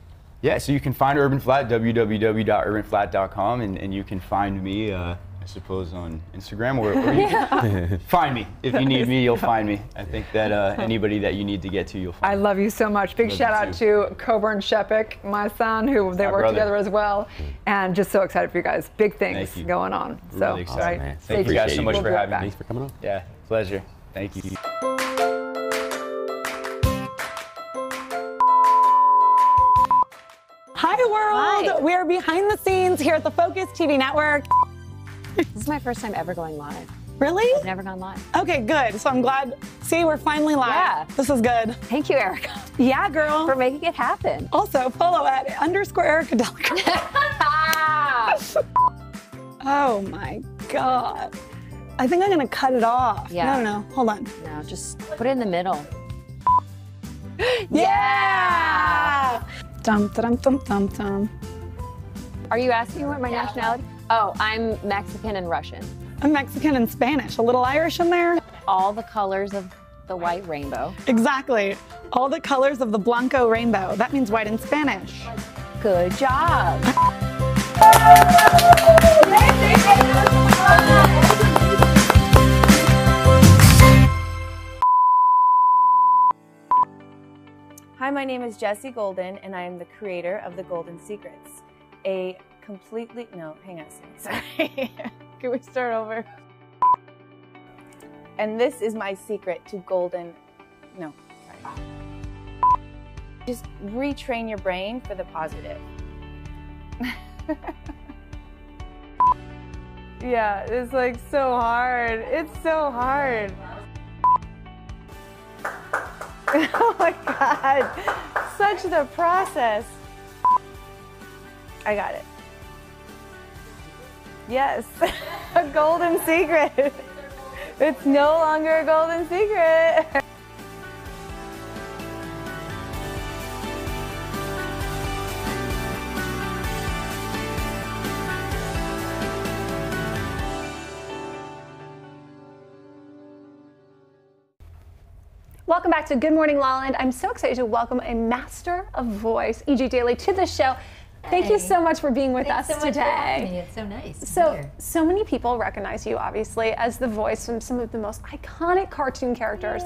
Yeah, so you can find Urban Flat, www.urbanflat.com, and you can find me, I suppose, on Instagram, or you can find me. If you need me, you'll find me. I think that anybody that you need to get to, you'll find. I love you so much. Big shout out to Coburn Shepik, my son, who they work together as well, and just so excited for you guys. Big things going on. So, really excited. right. Thank you guys so much for having me. Thanks for coming on. Yeah, pleasure. Thank you. Hi world! Hi. We are behind the scenes here at the Focus TV network. This is my first time ever going live. Really? I've never gone live. Okay, good. So I'm glad. See, we're finally live. Yeah. This is good. Thank you, Erica. Yeah, girl. For making it happen. Also, follow at _Erica Delica. Oh my God. I think I'm gonna cut it off. Yeah. No, hold on. No, just put it in the middle. Yeah! Dum dum dum dum dum. Are you asking what my nationality? Oh, I'm Mexican and Russian. I'm Mexican and Spanish. A little Irish in there. All the colors of the white rainbow. Exactly. All the colors of the Blanco rainbow. That means white in Spanish. Good job. Hi, my name is Jessie Golden, and I am the creator of The Golden Secrets, a completely, no, hang on a second, sorry. Can we start over? And this is my secret to golden, no, sorry. Just retrain your brain for the positive. Yeah, it's like so hard. It's so hard. Oh my God, such the process. I got it. Yes, a golden secret. It's no longer a golden secret. Welcome back to Good Morning LaLaLand. I'm so excited to welcome a master of voice, E.G. Daly, to the show. Thank you so much for being with us so much today. for having me. It's so nice to be here. So many people recognize you, obviously, as the voice from some of the most iconic cartoon characters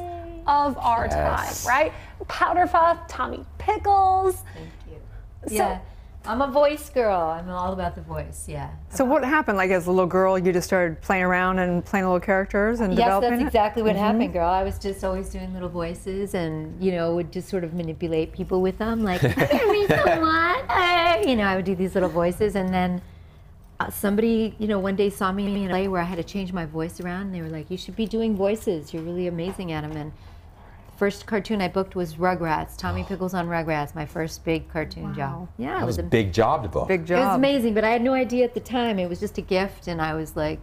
of our time, right? Powderpuff, Tommy Pickles. Thank you. Yeah, I'm a voice girl. I'm all about the voice, yeah. So what happened? Like as a little girl, you just started playing around and playing little characters and developing Yes, that's exactly what Mhm. happened, girl. I was just always doing little voices and, you know, would just sort of manipulate people with them. Like, hear me somewhat. You know, I would do these little voices and then somebody, you know, one day saw me in LA where I had to change my voice around and they were like, you should be doing voices. You're really amazing at them. And first cartoon I booked was Rugrats, Tommy Pickles on Rugrats, my first big cartoon job. Yeah, That was a big job to book. Big job. It was amazing, but I had no idea at the time. It was just a gift, and I was like,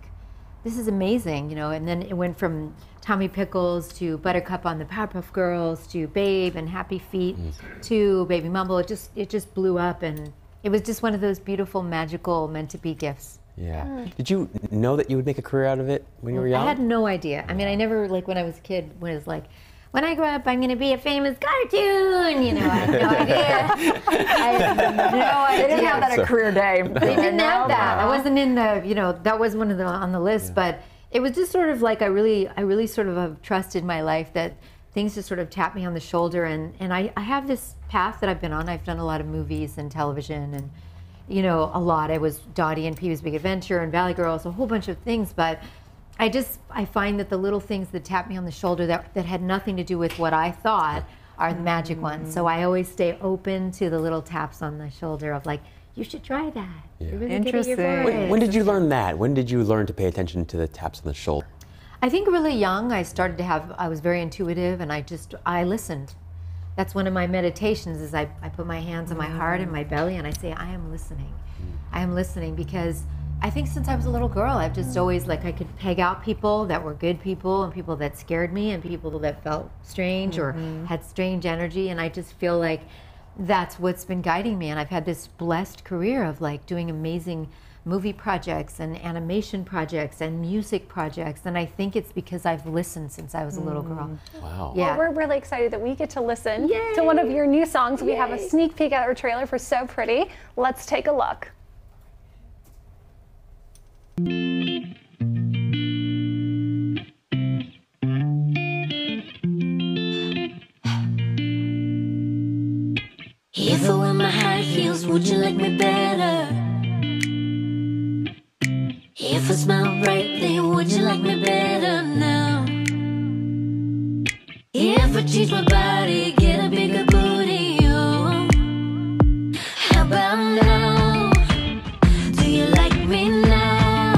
this is amazing, you know. And then it went from Tommy Pickles to Buttercup on the Powerpuff Girls to Babe and Happy Feet to Baby Mumble. It just blew up, and it was just one of those beautiful, magical, meant-to-be gifts. Yeah. Did you know that you would make a career out of it when you were young? I had no idea. I mean, I never, like, when I was a kid, was like, when I grow up, I'm going to be a famous cartoon. You know, I had no idea. I had no idea. They didn't have that a career day. They didn't have that. I wasn't in the, you know, that was one of the on the list. But it was just sort of like I really sort of have trusted my life that things just sort of tapped me on the shoulder. And I have this path that I've been on. I've done a lot of movies and television and, you know, a lot. I was Dottie in Pee-wee's Big Adventure and Valley Girls, a whole bunch of things. But I find that the little things that tap me on the shoulder that had nothing to do with what I thought are the magic ones. So I always stay open to the little taps on the shoulder of like, you should try that. Yeah. You're really good at your voice. When did you learn that? When did you learn to pay attention to the taps on the shoulder? I think really young, I was very intuitive and I listened. That's one of my meditations is I put my hands on my heart and my belly and I say, I am listening. I am listening because I think since I was a little girl, I've just always, like, I could peg out people that were good people and people that scared me and people that felt strange or had strange energy. And I just feel like that's what's been guiding me. And I've had this blessed career of, like, doing amazing movie projects and animation projects and music projects. And I think it's because I've listened since I was a little girl. Wow. Well, Yeah. we're really excited that we get to listen to one of your new songs. We have a sneak peek at our trailer for So Pretty. Let's take a look. If I wear my high heels, would you like me better? If I smile brightly, would you like me better now? If I change my body, get a bigger booty, oh, how about now? Do you like me now?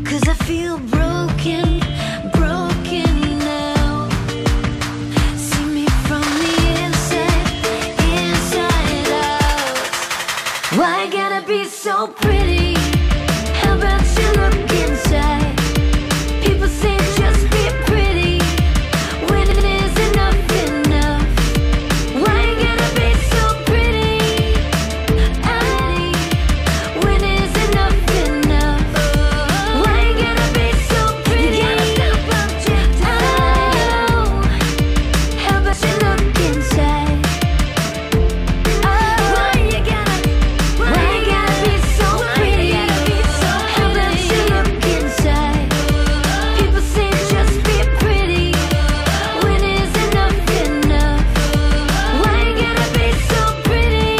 'Cause I feel broke Why gotta be so pretty? How about you look inside? People say just be pretty. When it is enough, enough. Why gotta be so pretty? When it's enough, enough. Why gotta be so pretty? You gotta stop objectifying. How about you look inside? Why you gotta be so pretty? How about you look inside? People say just be pretty. When is enough enough? Why you gotta be so pretty?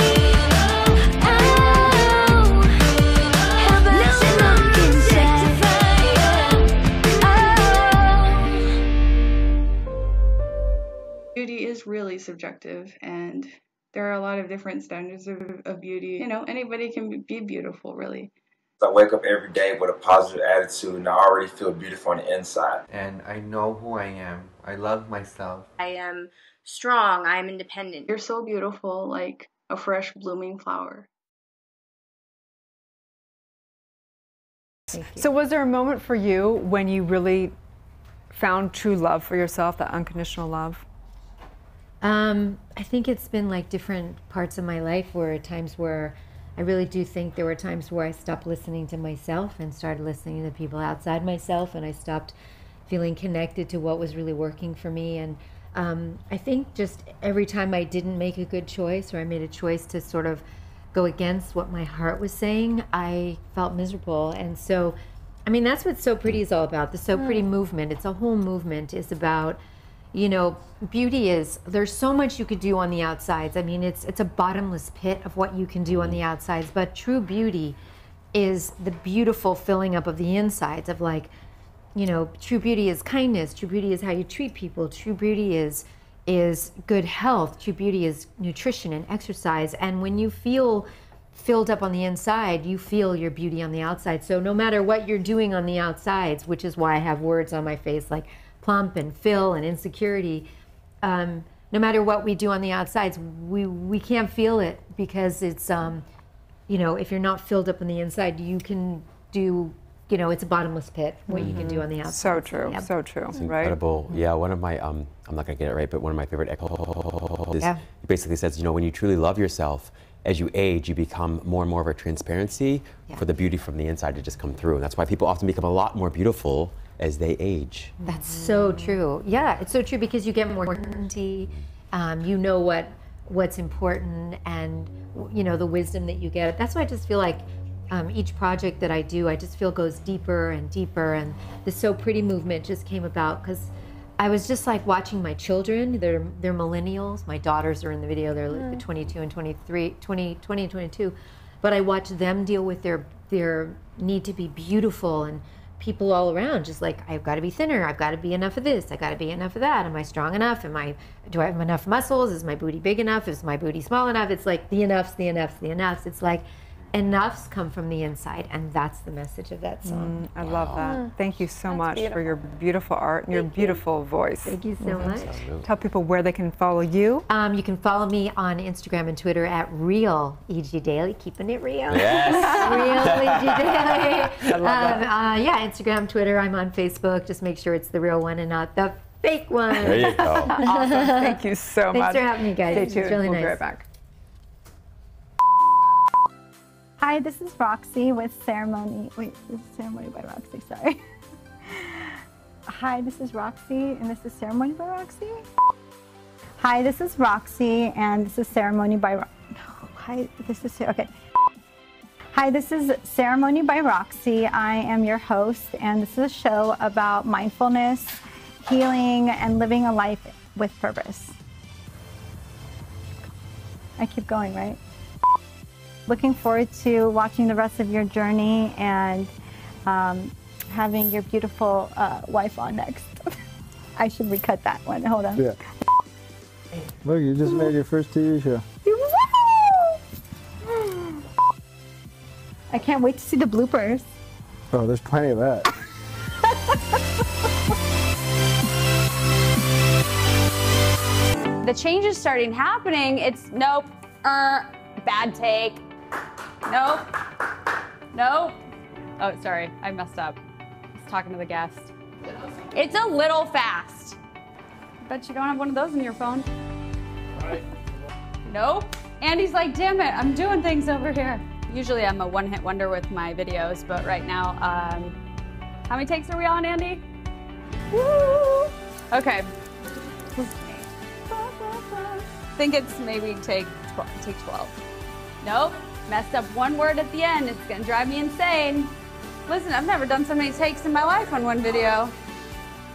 How about you look inside? Beauty is really subjective, and there are a lot of different standards of beauty. You know, anybody can be beautiful, really. I wake up every day with a positive attitude and I already feel beautiful on the inside. And I know who I am. I love myself. I am strong. I am independent. You're so beautiful, like a fresh blooming flower. So was there a moment for you when you really found true love for yourself, that unconditional love? I think it's been like different parts of my life where times where I really do think there were times where I stopped listening to myself and started listening to the people outside myself, and I stopped feeling connected to what was really working for me. And I think just every time I didn't make a good choice, or I made a choice to sort of go against what my heart was saying, I felt miserable. And so, I mean, that's what So Pretty is all about. The So Pretty movement, it's a whole movement. It's about, you know, beauty is, there's so much you could do on the outsides. I mean, it's a bottomless pit of what you can do on the outsides, but true beauty is the beautiful filling up of the insides of, like, you know, true beauty is kindness, true beauty is how you treat people, true beauty is good health, true beauty is nutrition and exercise. And when you feel filled up on the inside, you feel your beauty on the outside. So no matter what you're doing on the outsides, which is why I have words on my face like plump and fill and insecurity, no matter what we do on the outsides, we can't feel it, because it's, you know, if you're not filled up on the inside, you can do, you know, it's a bottomless pit, what you can do on the outside. So true, Yep. so true, It's right? incredible. Yeah, one of my, I'm not gonna get it right, but one of my favorite is, it basically says, you know, when you truly love yourself, as you age, you become more and more of a transparency for the beauty from the inside to just come through. And that's why people often become a lot more beautiful as they age. That's so true. Yeah, it's so true, because you get more certainty. You know what's important, and you know the wisdom that you get. That's why I just feel like each project that I do, I just feel goes deeper and deeper. And the So Pretty movement just came about because I was just like watching my children. They're millennials. My daughters are in the video. They're like 22 and 23, 20 and 22. But I watched them deal with their need to be beautiful, and people all around just like, I've got to be thinner, I've got to be enough of this, I got to be enough of that, am I strong enough, do I have enough muscles, is my booty big enough, is my booty small enough? It's like the enoughs, the enoughs, the enoughs. It's like enoughs come from the inside, and that's the message of that song. I love that. Thank you so much for your beautiful art and your beautiful voice. Thank you so much. Tell people where they can follow you. You can follow me on Instagram and Twitter at Real E.G. Daily, keeping it real. Yes. Real E.G. Daily. I love that. Yeah, Instagram, Twitter, I'm on Facebook. Just make sure it's the real one and not the fake one. There you go. Awesome. Thank you so much. Thanks for having me, guys. Stay It's tuned. really We'll be nice. right back. Hi, this is Roxy with Ceremony. Wait, this is Ceremony by Roxy, sorry. Hi, this is Roxy, and this is Ceremony by Roxy. Hi, this is Roxy, and this is Ceremony by Hi, this is, okay. Hi, this is Ceremony by Roxy. I am your host, and this is a show about mindfulness, healing, and living a life with purpose. I keep going, right? Looking forward to watching the rest of your journey and having your beautiful wife on next. I should recut that one. Hold on. Yeah. Look, you just made your first TV show. I can't wait to see the bloopers. Oh, there's plenty of that. The change is starting happening. It's nope, bad take. Nope. Nope. Oh, sorry, I messed up. I was talking to the guest. It's a little fast. I bet you don't have one of those in your phone. Right. Nope. Andy's like, damn it, I'm doing things over here. Usually I'm a one-hit wonder with my videos, but right now, how many takes are we on, Andy? Woo! Okay. I think it's maybe take 12. Nope. Messed up one word at the end. It's gonna drive me insane. Listen, I've never done so many takes in my life on one video.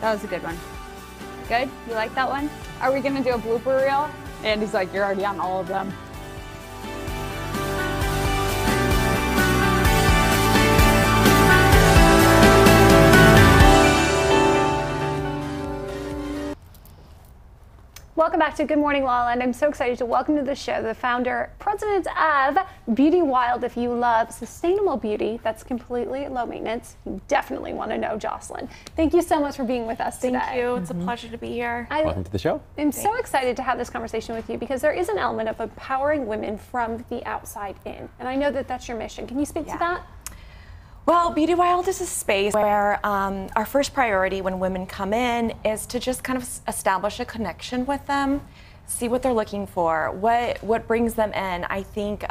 That was a good one. Good? You like that one? Are we gonna do a blooper reel? Andy's like, you're already on all of them. Welcome back to Good Morning LaLaLand. I'm so excited to welcome to the show the founder, president of Beauty Wild. If you love sustainable beauty that's completely low maintenance, you definitely want to know Jocelyn. Thank you so much for being with us today. Thank you. It's a pleasure to be here. Welcome to the show. I'm so excited to have this conversation with you because there is an element of empowering women from the outside in. And I know that that's your mission. Can you speak to that? Well, Beauty Wild is a space where our first priority when women come in is to just kind of establish a connection with them, see what they're looking for, what brings them in. I think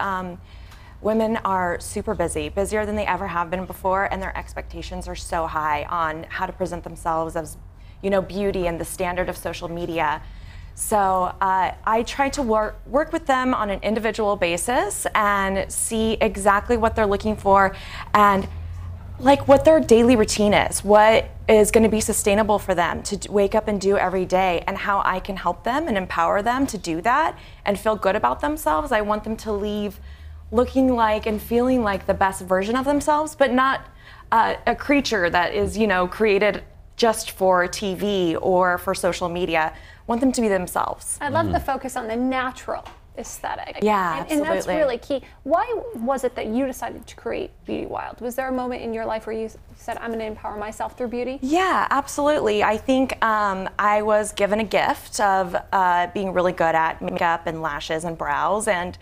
women are super busy, busier than they ever have been before, and their expectations are so high on how to present themselves as, you know, beauty and the standard of social media. So I try to work with them on an individual basis and see exactly what they're looking for and like what their daily routine is, what is going to be sustainable for them to wake up and do every day, and how I can help them and empower them to do that and feel good about themselves. I want them to leave looking like and feeling like the best version of themselves, but not a creature that is, you know, created just for TV or for social media. I want them to be themselves. I love the focus on the natural aesthetic. Yeah, and that's absolutely. really key. Why was it that you decided to create Beauty Wild? Was there a moment in your life where you said, I'm going to empower myself through beauty? Yeah, absolutely. I think I was given a gift of being really good at makeup and lashes and brows. And,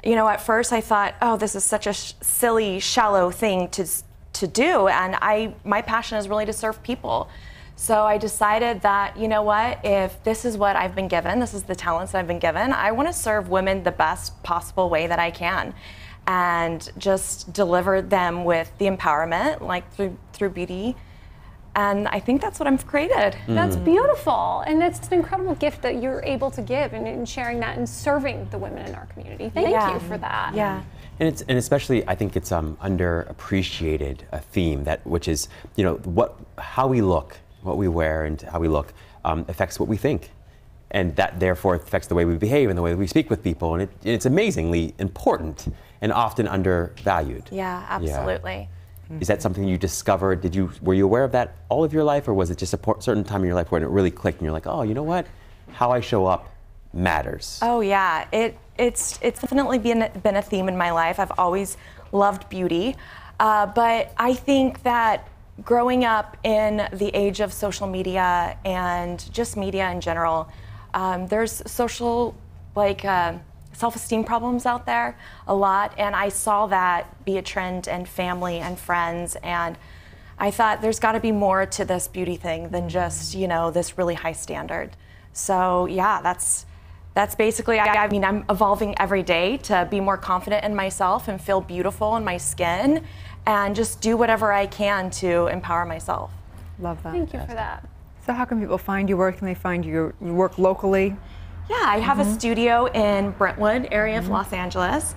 you know, at first I thought, oh, this is such a silly, shallow thing to do. And my passion is really to serve people. So I decided that, you know what, if this is what I've been given, this is the talents that I've been given, I want to serve women the best possible way that I can and just deliver them with the empowerment, like through beauty. And I think that's what I've created. That's beautiful. And it's an incredible gift that you're able to give and sharing that and serving the women in our community. Thank you for that. Yeah. And especially, I think it's underappreciated a theme which is, you know, how we look, what we wear and how we look affects what we think. And that therefore affects the way we behave and the way we speak with people. And it's amazingly important and often undervalued. Yeah, absolutely. Yeah. Is that something you discovered? Were you aware of that all of your life, or was it just a certain time in your life when it really clicked and you're like, oh, you know what? How I show up matters. Oh yeah, it's definitely been a theme in my life. I've always loved beauty, but I think that growing up in the age of social media and just media in general, there's social self-esteem problems out there a lot, and I saw that be a trend in family and friends, and I thought there's got to be more to this beauty thing than just, you know, this really high standard. So yeah, that's basically, I mean, I'm evolving every day to be more confident in myself and feel beautiful in my skin and just do whatever I can to empower myself. Love that. Thank you for that. So how can people find you? Where can they find you? You work locally? Yeah, I have a studio in Brentwood area of Los Angeles,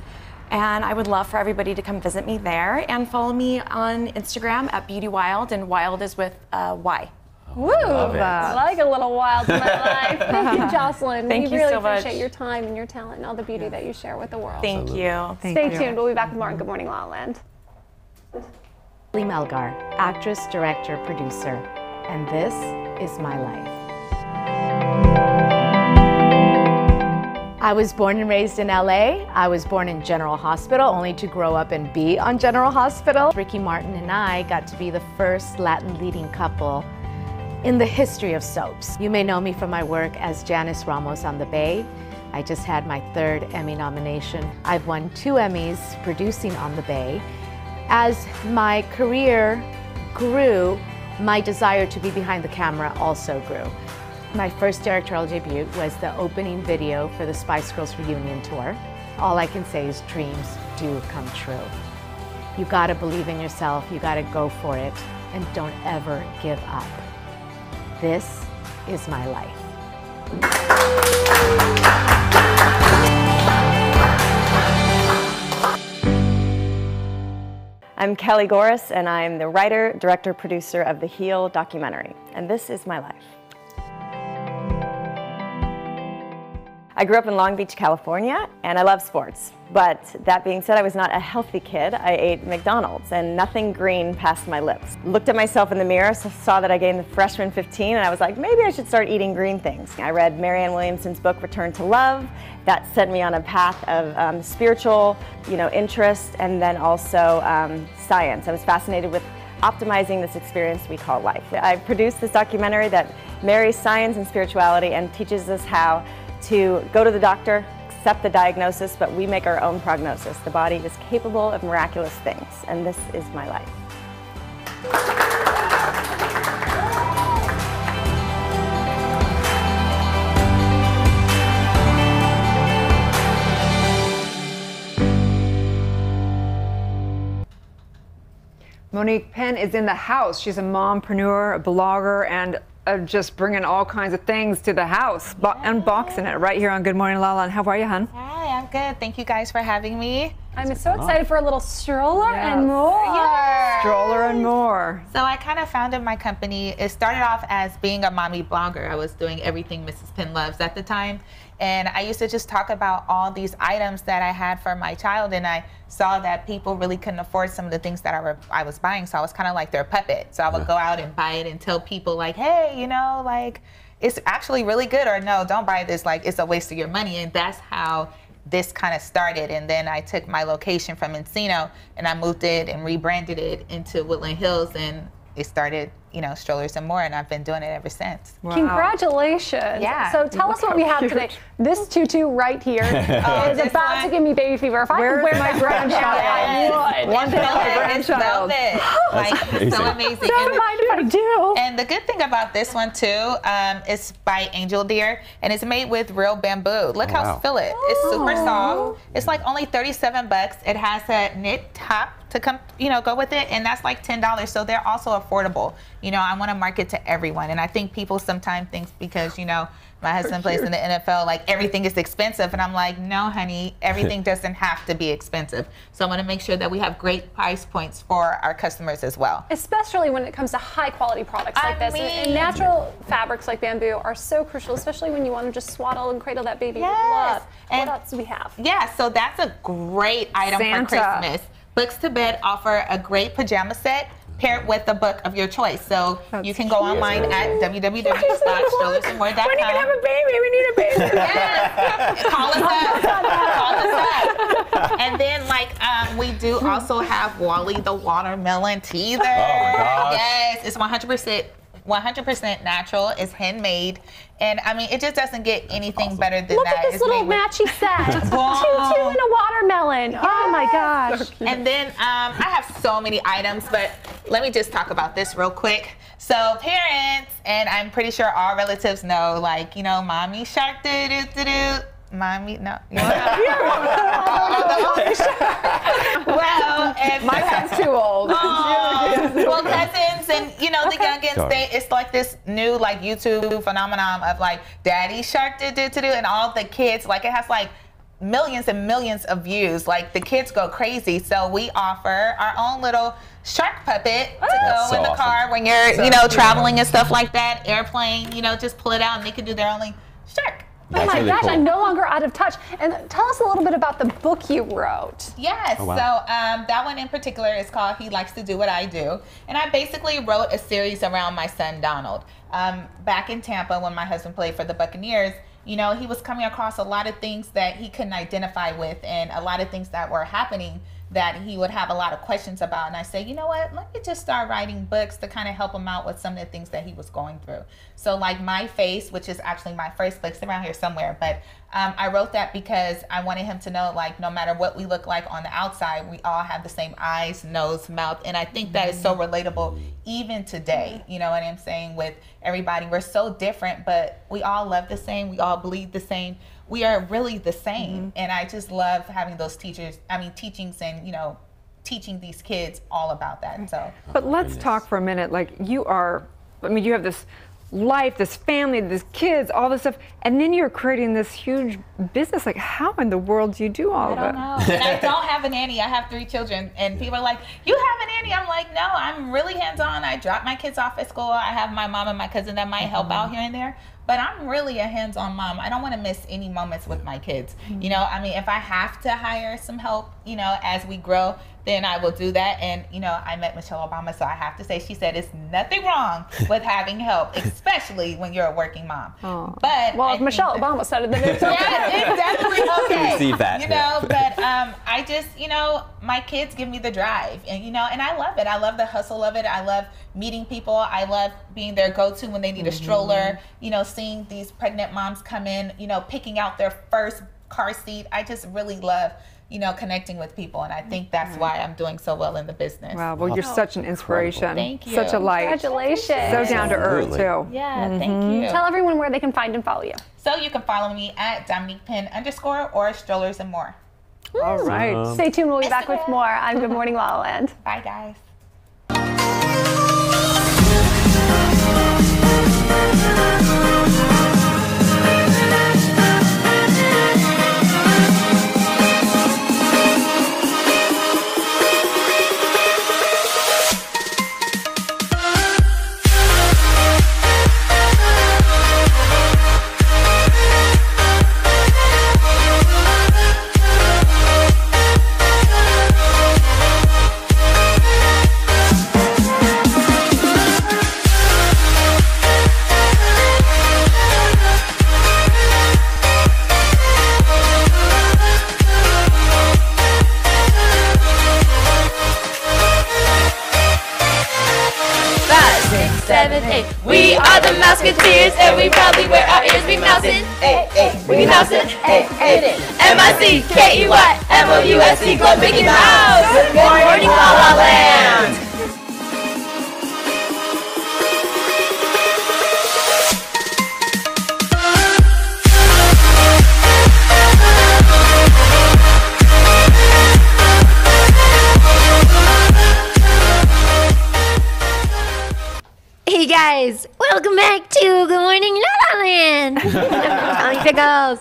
and I would love for everybody to come visit me there and follow me on Instagram at Beauty Wild, and Wild is with Y. Woo! I like a little wild in my life. Thank you, Jocelyn. Thank you really so much. appreciate your time and your talent and all the beauty that you share with the world. Thank you. Stay tuned. We'll be back with more on Good Morning LaLaLand. Lee Melgar, actress, director, producer, and this is my life. I was born and raised in LA. I was born in General Hospital, only to grow up and be on General Hospital. Ricky Martin and I got to be the first Latin leading couple in the history of soaps. You may know me from my work as Janice Ramos on The Bay, I just had my 3rd Emmy nomination. I've won 2 Emmys producing on the Bay. As my career grew, my desire to be behind the camera also grew. My first directorial debut was the opening video for the Spice Girls reunion tour. All I can say is dreams do come true. You gotta believe in yourself, you gotta go for it, and don't ever give up. This is my life. I'm Kelly Goris, and I'm the writer, director, producer of the Heal documentary, and this is my life. I grew up in Long Beach, California, and I love sports. But that being said, I was not a healthy kid. I ate McDonald's, and nothing green passed my lips. Looked at myself in the mirror, saw that I gained the freshman 15, and I was like, maybe I should start eating green things. I read Marianne Williamson's book, Return to Love. That set me on a path of spiritual, interest, and then also science. I was fascinated with optimizing this experience we call life. I produced this documentary that marries science and spirituality and teaches us how to go to the doctor, accept the diagnosis, but we make our own prognosis. The body is capable of miraculous things, and this is my life. Monique Penn is in the house. She's a mompreneur, a blogger, and just bringing all kinds of things to the house, unboxing it right here on Good Morning LaLaLand. How are you, hon? Hi, I'm good. Thank you guys for having me. I'm so excited for a little stroller and more. Yeah. Stroller and more. So I kind of founded my company. It started off as being a mommy blogger. I was doing everything Mrs. Penn loves at the time. And I used to just talk about all these items that I had for my child, and I saw that people really couldn't afford some of the things that I was buying, so I was kind of like their puppet. So I would go out and buy it and tell people like, hey, it's actually really good, or no, don't buy this, like it's a waste of your money. And that's how this kind of started. And then I took my location from Encino and I moved it and rebranded it into Woodland Hills, and it started, strollers and more, and I've been doing it ever since. Wow. Congratulations. Yeah. So tell us what we have today. This tutu right here is about to give me baby fever. If I could wear my grandchild, I would. One day my grandchild. It's so amazing. Don't mind if I do. And the good thing about this one too, is by Angel Deer, and it's made with real bamboo. Look how fill it. It's super soft. It's like only $37. It has a knit top to come, go with it, and that's like $10. So they're also affordable. I want to market to everyone, and I think people sometimes think because my husband plays in the NFL, like everything is expensive, and I'm like, no, honey, everything doesn't have to be expensive. So I want to make sure that we have great price points for our customers as well. Especially when it comes to high quality products like this, and natural fabrics like bamboo are so crucial, especially when you want to just swaddle and cradle that baby with love. What else do we have? Yeah, so that's a great item for Christmas. Books to Bed offer a great pajama set paired with a book of your choice. So you can go online at www.strollersandmore.com. When are you gonna have a baby? We need a baby. Yes. Call us up. Call us up. And then we do also have Wally the watermelon teether. Oh my gosh. Yes, it's 100% natural. It's handmade. And I mean, it just doesn't get anything better than that. Look at this little matchy set. Tutu and a watermelon. Yes. Oh my gosh. So and then I have so many items, but let me just talk about this real quick. So parents, and I'm pretty sure all relatives know, mommy shark do-do-do-do. Mommy, no. Well, and my son's too old. Well, cousins and the youngins, it's like this new YouTube phenomenon of Daddy Shark do and all the kids, it has millions and millions of views. The kids go crazy. So we offer our own little shark puppet to go in the car when you're traveling and stuff like that, airplane, just pull it out and they can do their own shark. Oh my gosh, I'm no longer out of touch. And tell us a little bit about the book you wrote. Yes, so that one in particular is called He Likes to Do What I Do. And I basically wrote a series around my son, Donald. Back in Tampa, when my husband played for the Buccaneers, he was coming across a lot of things that he couldn't identify with and a lot of things that were happening that he would have a lot of questions about. And I say, you know what, let me just start writing books to kind of help him out with some of the things that he was going through. So like My Face, which is actually my first book, it's around here somewhere, but I wrote that because I wanted him to know, like, no matter what we look like on the outside, we all have the same eyes, nose, mouth. And I think that is so relatable even today. You know what I'm saying? With everybody, we're so different, but we all love the same. We all bleed the same. We are really the same. And I just love having those teachings and, you know, teaching these kids all about that. So, but let's talk for a minute. Like, you are, I mean, you have this life, this family, these kids, all this stuff, and then you're creating this huge business. Like, how in the world do you do all of it? I don't know. And I don't have a nanny. I have 3 children, and people are like, you have a nanny? I'm like, no, I'm really hands-on. I drop my kids off at school. I have my mom and my cousin that might help out here and there. But I'm really a hands-on mom. I don't want to miss any moments with my kids. You know, I mean, if I have to hire some help, you know, as we grow, then I will do that. And, you know, I met Michelle Obama, so I have to say, she said it's nothing wrong with having help, especially when you're a working mom. Oh. But well, if Michelle Obama said it, then it's okay. Yeah, it's definitely okay. Receive that. You know, but I just, you know, my kids give me the drive, and, you know, and I love it. I love the hustle of it. I love meeting people. I love being their go-to when they need a stroller, you know, seeing these pregnant moms come in, you know, picking out their first car seat. I just really love, you know, connecting with people, and I think that's why I'm doing so well in the business. Wow, well, you're such an inspiration. Thank you. Such a light. Congratulations. So down to earth, too. Yeah, thank you. Tell everyone where they can find and follow you. So you can follow me at @DominiquePenn_ or Strollers and More. All right. Stay tuned. We'll be back with more on Good Morning La La Land. Bye, guys. We are the Mouseketeers, and we proudly wear our ears. We mousin', we be mousin', MICKEY, Club Mickey Mouse. Good morning, La La Land. Hey guys, welcome back to Good Morning La La Land. Tommy Pickles.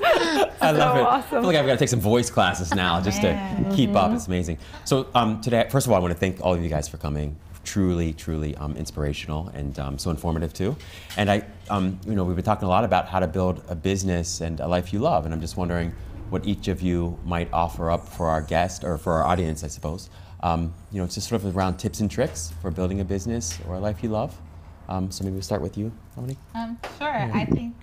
I love it. Awesome. I feel like I've got to take some voice classes now just to keep up. It's amazing. So today, first of all, I want to thank all of you guys for coming. Truly, truly inspirational and so informative too. And you know, we've been talking a lot about how to build a business and a life you love. And I'm just wondering what each of you might offer up for our guest or for our audience, I suppose. You know, it's just sort of around tips and tricks for building a business or a life you love. So maybe we'll start with you, Dominique. Sure. I think.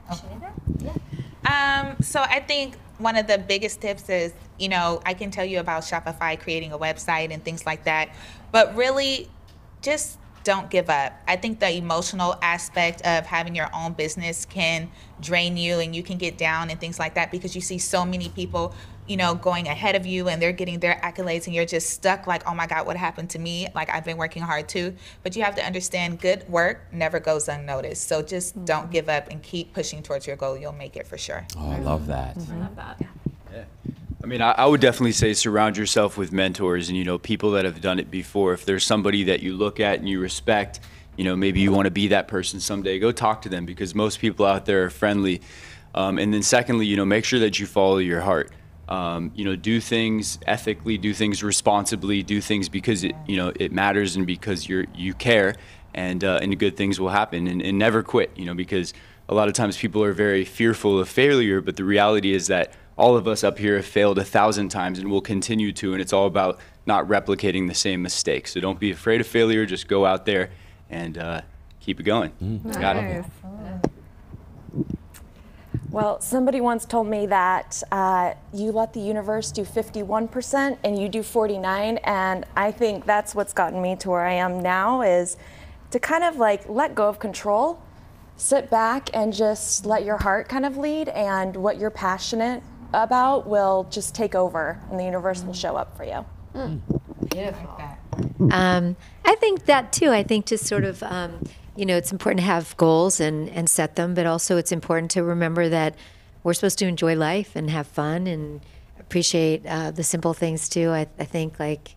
So I think one of the biggest tips is, you know, I can tell you about Shopify, creating a website and things like that, but really just don't give up. I think the emotional aspect of having your own business can drain you, and you can get down and things like that because you see so many people, you know, going ahead of you and they're getting their accolades and you're just stuck like, oh my God, what happened to me? Like, I've been working hard too. But you have to understand, good work never goes unnoticed. So just don't give up and keep pushing towards your goal. You'll make it for sure. Oh, I love that. I love that. Yeah. I mean, I would definitely say surround yourself with mentors and, you know, people that have done it before. If there's somebody that you look at and you respect, you know, maybe you want to be that person someday, go talk to them because most people out there are friendly. And then secondly, you know, make sure that you follow your heart. You know, do things ethically, do things responsibly, do things because it, you know, it matters and because you care, and good things will happen. And never quit, you know, because a lot of times people are very fearful of failure, but the reality is that all of us up here have failed 1,000 times and will continue to, and it's all about not replicating the same mistakes. So don't be afraid of failure, just go out there and keep it going. Nice. Got it. Well, somebody once told me that you let the universe do 51% and you do 49%, and I think that's what's gotten me to where I am now, is to kind of like let go of control, sit back and just let your heart kind of lead, and what you're passionate about will just take over and the universe will show up for you. Beautiful. I think that too. I think just sort of, you know, it's important to have goals and set them, but also it's important to remember that we're supposed to enjoy life and have fun and appreciate the simple things too. I think like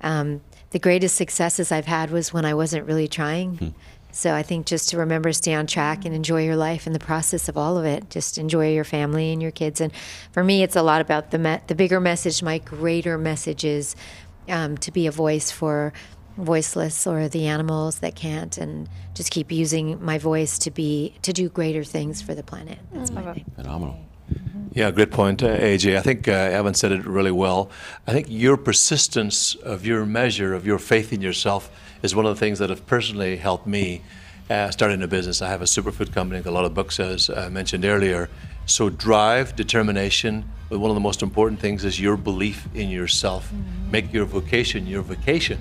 the greatest successes I've had was when I wasn't really trying. So I think just to remember to stay on track and enjoy your life in the process of all of it. Just enjoy your family and your kids. And for me, it's a lot about the bigger message. My greater message is to be a voice for voiceless or the animals that can't, and just keep using my voice to do greater things for the planet. That's my thing. Phenomenal. Yeah, great point, AJ. I think Evan said it really well. I think your persistence of your measure of your faith in yourself is one of the things that have personally helped me starting a business. I have a superfood company, a lot of books, as I mentioned earlier. So drive, determination, but one of the most important things is your belief in yourself. Make your vocation your vacation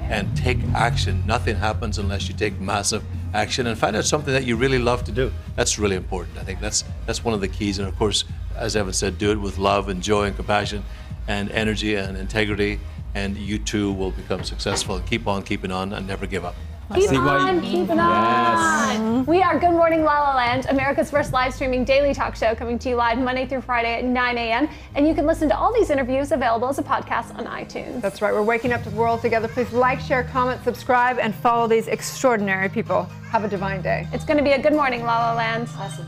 and take action. Nothing happens unless you take massive action and find out something that you really love to do. That's really important. I think that's one of the keys. And of course, as Evan said, do it with love and joy and compassion and energy and integrity, and you too will become successful. And keep on keeping on and never give up. Keep on, keeping on. We are Good Morning La La Land, America's first live streaming daily talk show, coming to you live Monday through Friday at 9 a.m. And you can listen to all these interviews available as a podcast on iTunes. That's right. We're waking up to the world together. Please like, share, comment, subscribe, and follow these extraordinary people. Have a divine day. It's going to be a Good Morning La La Land. Awesome.